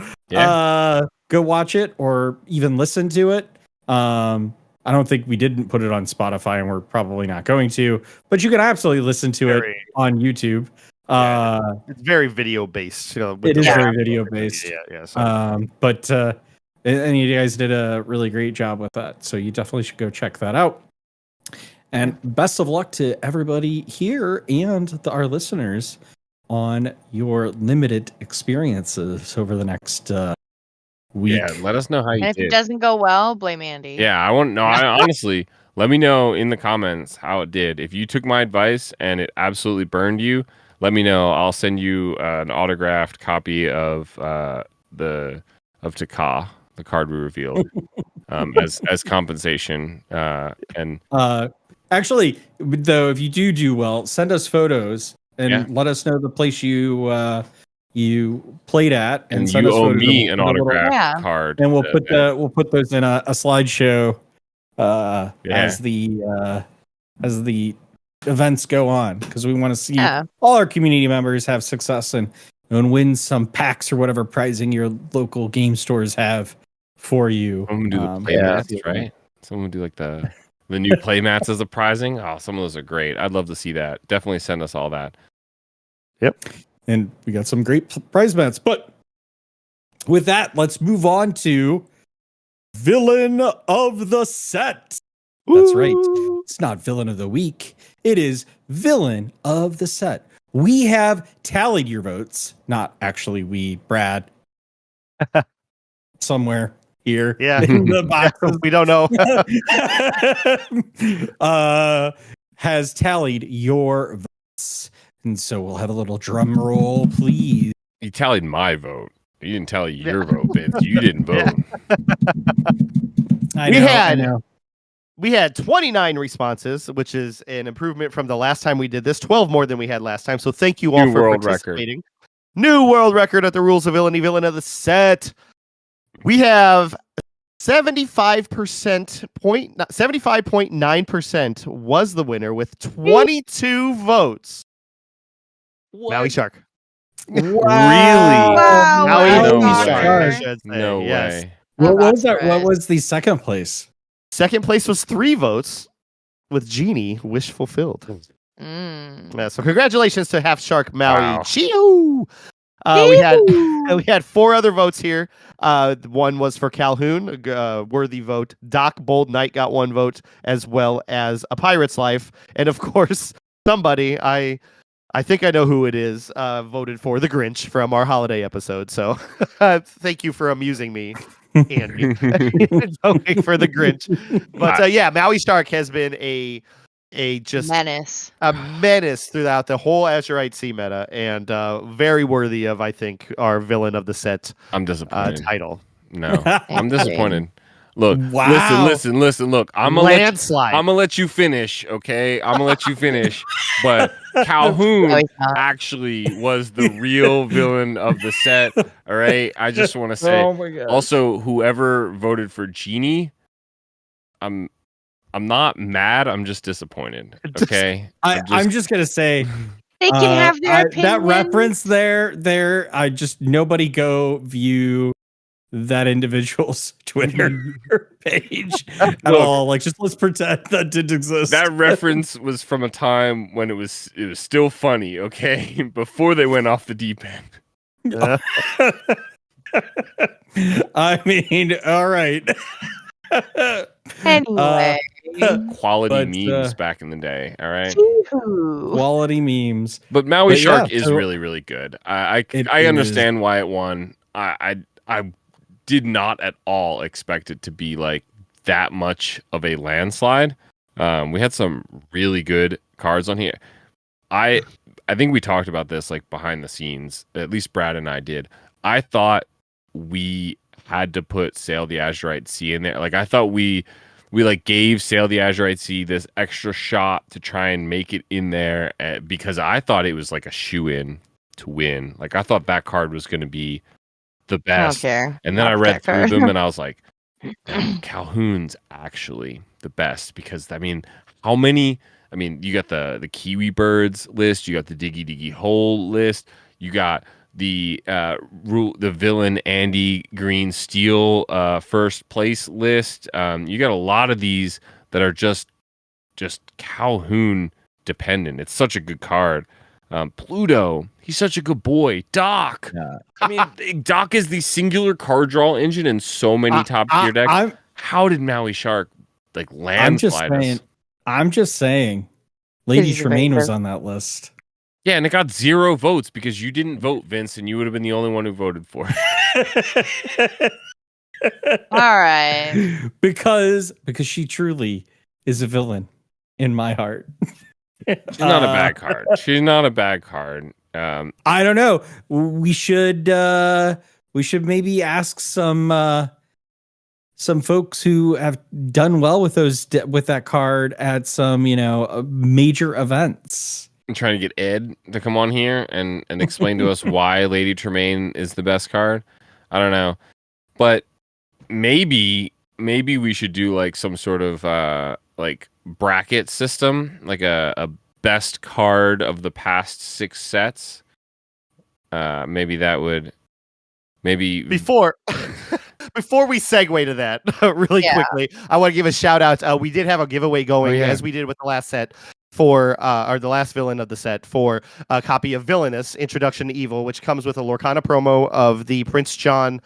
watch it or even listen to it. I don't think we didn't put it on Spotify, and we're probably not going to, but you can absolutely listen to it on YouTube. It's very video based. It is very video based. So. And you guys did a really great job with that, so you definitely should go check that out. And best of luck to everybody here and our listeners on your limited experiences over the next week. Yeah, let us know how you And if did. it doesn't go well, blame Andy. Yeah, I want to know. Honestly, let me know in the comments how it did. If you took my advice and it absolutely burned you, let me know. I'll send you an autographed copy of Taka, the card we revealed, as compensation. Actually, though, if you do well, send us photos and let us know the place you played at, and send you us owe photos me of an the little- autograph card. and we'll put those in a slideshow as the events go on, because we want to see all our community members have success and win some packs or whatever prizing your local game stores have for you. Someone do the play mats, right? Someone do like the new play mats as a prizing. Oh, some of those are great. I'd love to see that. Definitely send us all that. Yep. And we got some great prize mats. But with that, let's move on to Villain of the Set. That's right. It's not Villain of the Week. It is Villain of the Set. We have tallied your votes. Not actually we, Brad. Somewhere here. Yeah. In the boxes. We don't know. Has tallied your votes. And so we'll have a little drum roll, please. You tallied my vote. You didn't tally your vote, Vince. You didn't vote. I know. We had 29 responses, which is an improvement from the last time we did this. 12 more than we had last time. So thank you all New for world participating. New world record at the Rules of Villainy, Villain of the Set. We have 75.9% was the winner with 22 votes. Maui Shark. Wow. Wow. No Maui way. Shark, I should say. No Yes. way. What was That's that? What right. was the second place? Second place was 3 votes with Genie, wish fulfilled. Mm. So congratulations to Half Shark Maui. Wow. Chio! We had 4 other votes here. One was for Calhoun, worthy vote. Doc Bold Knight got 1 vote, as well as A Pirate's Life, and of course somebody I think I know who it is. Voted for the Grinch from our holiday episode. So thank you for amusing me, Andy, voting for the Grinch. But yeah, Maui Shark has been a Menace. a menace throughout the whole Azurite Sea meta, and very worthy of, I think, our Villain of the Set I'm disappointed. title. No, I'm disappointed. Look, Wow. listen. Look, I'm gonna let you finish, okay? I'm gonna let you finish. But Calhoun No, he's not. actually was the real villain of the set. All right, I just want to say. my god. Also, whoever voted for Genie, I'm not mad. I'm just disappointed. Okay, I'm just gonna say They can have their opinion. that reference there. I just nobody go view that individual's Twitter page at all. Like, just let's pretend that didn't exist. That reference was from a time when it was still funny. Okay, before they went off the deep end. I mean, all right. Anyway. Quality memes back in the day. All right. Quality memes. But Maui Shark yeah, is so- really, really good. I It understand why it won. I did not at all expect it to be like that much of a landslide. We had some really good cards on here. I think we talked about this like behind the scenes. At least Brad and I did. I thought we had to put Sail the Azurite Sea in there. Like, I thought we like gave Sail the Azurite Sea this extra shot to try and make it in there because I thought it was like a shoe-in to win. Like, I thought that card was going to be the best. I don't care. And then I Not read that through card. them and I was like, Calhoun's actually the best because, I mean, how many? I mean, you got the Kiwi Birds list, you got the Diggy Diggy Hole list, you got the villain Andy Green Steel first place list. You got a lot of these that are just Calhoun dependent. It's such a good card. Pluto, he's such a good boy. Doc, Yeah. I mean, Doc is the singular card draw engine in so many top tier decks. How did Maui Shark like landslide us? I'm just saying, Lady he's a Tremaine was vapor. on that list. Yeah, and it got 0 votes because you didn't vote, Vince, and you would have been the only one who voted for it. All right. because she truly is a villain in my heart. She's not a bad card. She's not a bad card. I don't know. We should maybe ask some folks who have done well with with that card at some major events. I'm trying to get Ed to come on here and explain to us why Lady Tremaine is the best card. I don't know, but maybe we should do like some sort of like bracket system, like a best card of the past 6 sets. Maybe that would Before we segue to that really quickly, I want to give a shout out. We did have a giveaway going as we did with the last set for or the last villain of the set for a copy of Villainous Introduction to Evil, which comes with a Lorcana promo of the Prince John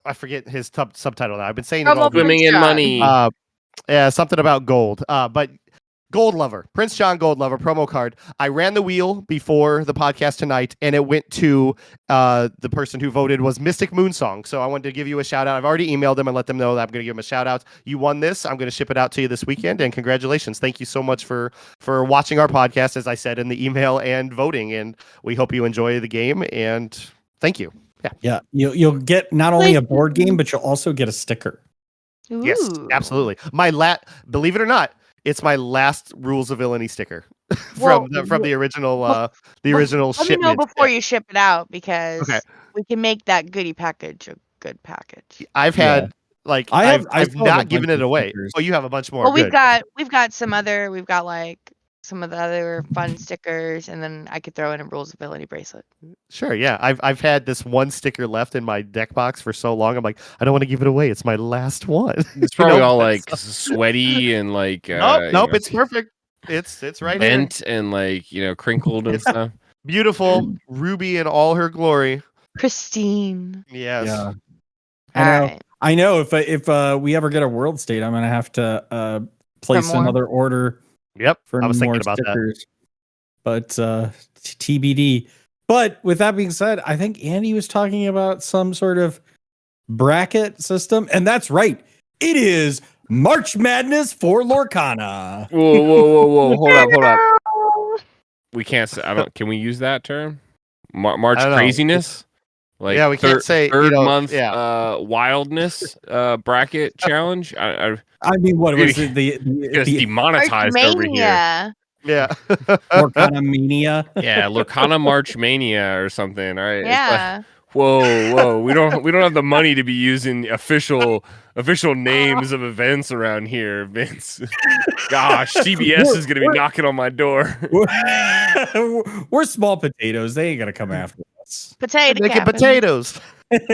I forget his subtitle now. I've been saying it all Swimming in money. Yeah, something about gold. But Gold Lover, Prince John Gold Lover promo card. I ran the wheel before the podcast tonight, and it went to the person who voted was Mystic Moonsong. So I wanted to give you a shout out. I've already emailed them and let them know that I'm going to give them a shout out. You won this. I'm going to ship it out to you this weekend, and congratulations. Thank you so much for watching our podcast, as I said in the email, and voting. And we hope you enjoy the game. And thank you. Yeah. You'll get not only a board game, but you'll also get a sticker. Ooh. Yes, absolutely. Believe it or not, it's my last Rules of Villainy sticker from the original Let shipment. me know before you ship it out, because we can make that goodie package a good package. I've had I've still have not a given bunch it of away. stickers. Oh, you have a bunch more. Well, Good. we've got some of the other fun stickers, and then I could throw in a Rules of Villainy bracelet. Sure, yeah. I've had this one sticker left in my deck box for so long. I'm like, I don't want to give it away. It's my last one. It's probably all like sweaty and like nope, it's perfect. It's right bent here. and like crinkled and stuff. Beautiful ruby in all her glory. Pristine. Yes. Yeah. All right. I know if we ever get a world state, I'm gonna have to place more? another order. Yep. For I was more thinking about stickers. But TBD. But with that being said, I think Andy was talking about some sort of bracket system, and that's right. It is March Madness for Lorcana. Whoa! Hold up! We can't say. Can we use that term? March craziness. Like yeah, we can't say third month wildness bracket challenge. I mean, what was it? The demonetized over here. Yeah. Lorcana Mania. Yeah, Lorcana March Mania or something. All right. Yeah. Like, whoa. We don't have the money to be using official names of events around here, Vince. Gosh, CBS is gonna be knocking on my door. We're small potatoes. They ain't gonna come after us. Making potatoes. The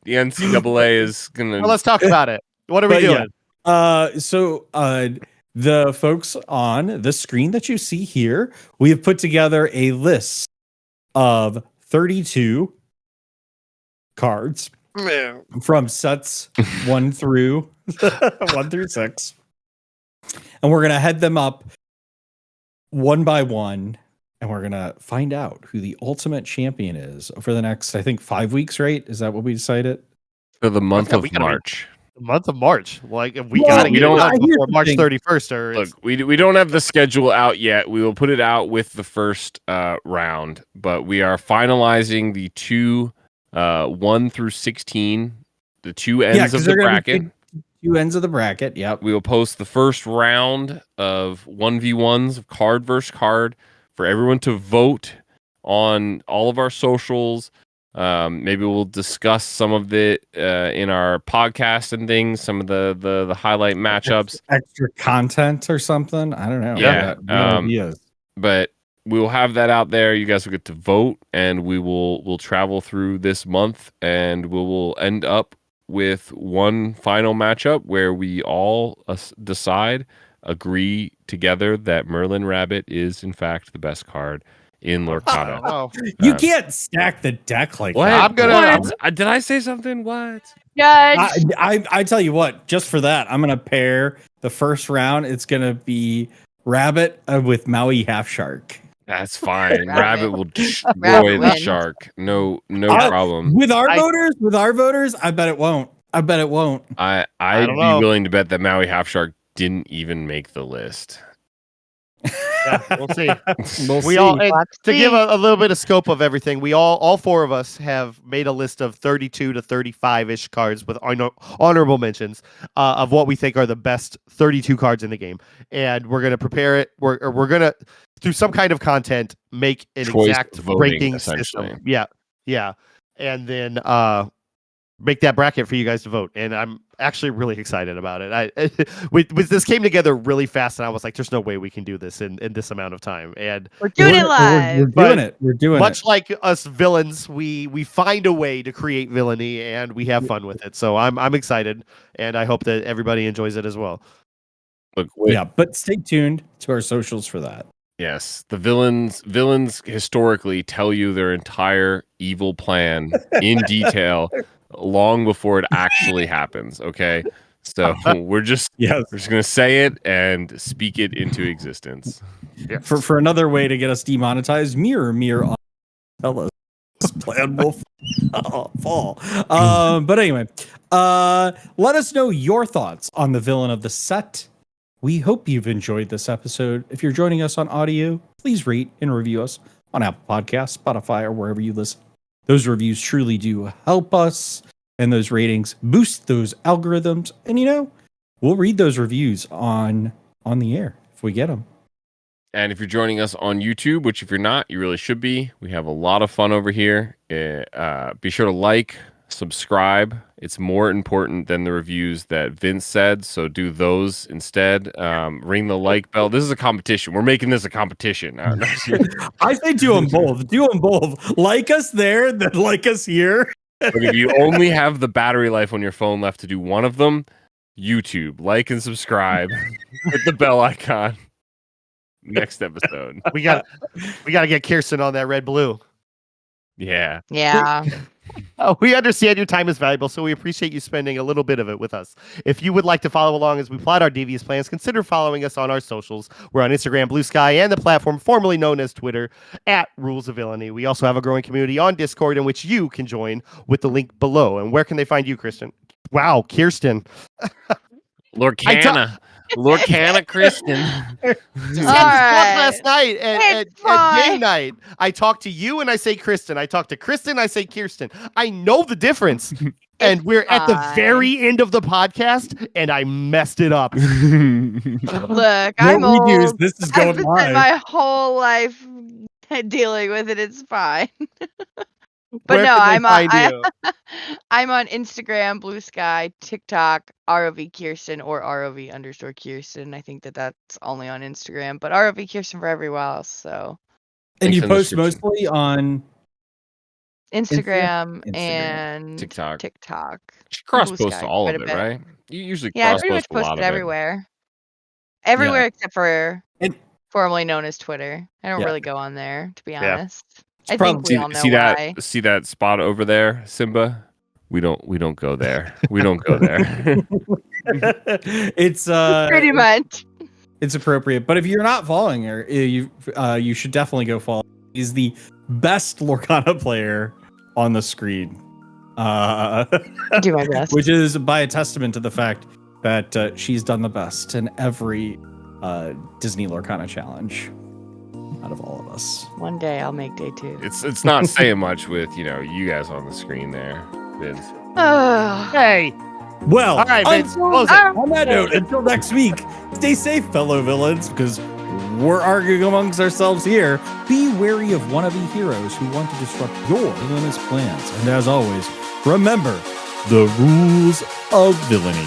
NCAA is gonna. Well, let's talk about it. What are we doing? So the folks on the screen that you see here, we have put together a list of 32 cards from sets 1 through 6. And we're going to head them up one by one, and we're going to find out who the ultimate champion is for the next, I think, 5 weeks, right? Is that what we decided? For the month of March. The month of March. Like, we gotta get it out before March 31st. Or look, we don't have the schedule out yet. We will put it out with the first round, but we are finalizing the 1 through 16, the 2 ends of the bracket. 2 ends of the bracket. Yep. We will post the first round of 1v1s of card versus card for everyone to vote on all of our socials. Maybe we'll discuss some of it in our podcast and things, some of the highlight matchups, extra content or something. I don't know. Yeah. Ideas. But we will have that out there. You guys will get to vote, and we'll travel through this month, and we will end up with one final matchup where we all agree together that Merlin Rabbit is in fact the best card in I Lorcana. don't know. You can't stack the deck like What? that. I'm gonna- Did I say something? What? Judge. I tell you what, just for that, I'm gonna pair the first round. It's gonna be Rabbit with Maui Half Shark. That's fine. Rabbit. Rabbit will destroy Rabbit the wins. shark. No Uh, problem. With our voters, I bet it won't. I'd I'd don't be know. willing to bet that Maui Half Shark didn't even make the list. Yeah, we'll see. We'll We see. all and Let's to give see. a little bit of scope of everything. We all four of us have made a list of 32 to 35-ish cards with honorable mentions of what we think are the best 32 cards in the game, and we're gonna prepare it. We're gonna through some kind of content make an Choice exact voting, ranking essentially. system. Yeah, and then make that bracket for you guys to vote. And I'm actually really excited about it. This came together really fast, and I was like, "There's no way we can do this in this amount of time." And We're doing it live. We're doing it. We're doing much it. like us villains, we find a way to create villainy, and we have fun with it. So I'm excited, and I hope that everybody enjoys it as well. Look, wait, Yeah, but stay tuned to our socials for that. yes, the villains historically tell you their entire evil plan in detail long before it actually happens. Okay, so we're just gonna say it and speak it into existence. For another way to get us demonetized, mirror on tell us this plan will fall. But anyway, let us know your thoughts on the villain of the set. We hope you've enjoyed this episode. If you're joining us on audio, please rate and review us on Apple Podcasts, Spotify, or wherever you listen. Those reviews truly do help us, and those ratings boost those algorithms. And we'll read those reviews on the air if we get them. And if you're joining us on YouTube, which if you're not, you really should be. We have a lot of fun over here. Be sure to like, subscribe. It's more important than the reviews that Vince said, so do those instead. Ring the like bell. This is a competition. We're making this a competition. I say do them both. Do them both. Like us there, then like us here. But if you only have the battery life on your phone left to do one of them, YouTube, like and subscribe. Hit the bell icon. Next episode. We got to get Kirsten on that red blue. Yeah. Yeah. We understand your time is valuable, so we appreciate you spending a little bit of it with us. If you would like to follow along as we plot our devious plans, consider following us on our socials. We're on Instagram, Blue Sky, and the platform formerly known as Twitter, @RulesOfVillainy. We also have a growing community on Discord in which you can join with the link below. And where can they find you, Kirsten? Wow, Kirsten. Lorcana. Lorcana Kristen. Last night at fine. game night, I talked to you and I say Kristen. I talk to Kristen, I say Kirsten. I know the difference. And we're at the very end of the podcast, and I messed it up. Look, I'm old. This is I've going been live. my whole life dealing with it. It's fine. But Where no, can they find you? I'm on Instagram, Blue Sky, TikTok, ROV Kirsten or ROV_Kirsten. I think that's only on Instagram, but ROV Kirsten for everywhere else. So. And you Thanks in the post description. mostly on Instagram Instagram, and TikTok. TikTok. Cross Blue post Sky to all of quite a it, bit. right? You usually Yeah, I cross pretty post much a lot post of it it. everywhere. Everywhere except for And- formerly known as Twitter. I don't Yeah. really go on there, to be honest. I probably- think we all know See why. that spot over there, Simba? We don't go there. We don't go there. It's Pretty much. it's appropriate. But if you're not following her, you should definitely go follow. He's the best Lorcana player on the screen. I do my best. Which is by a testament to the fact that she's done the best in every Disney Lorcana challenge out of all of us. One day I'll make day 2. it's not saying much with you guys on the screen there, Vince. Oh. Hey, Well, all right, Vince, close it. on that note, until next week, stay safe, fellow villains, because we're arguing amongst ourselves here. Be wary of wannabe heroes who want to disrupt your villainous plans. And as always, remember the rules of villainy.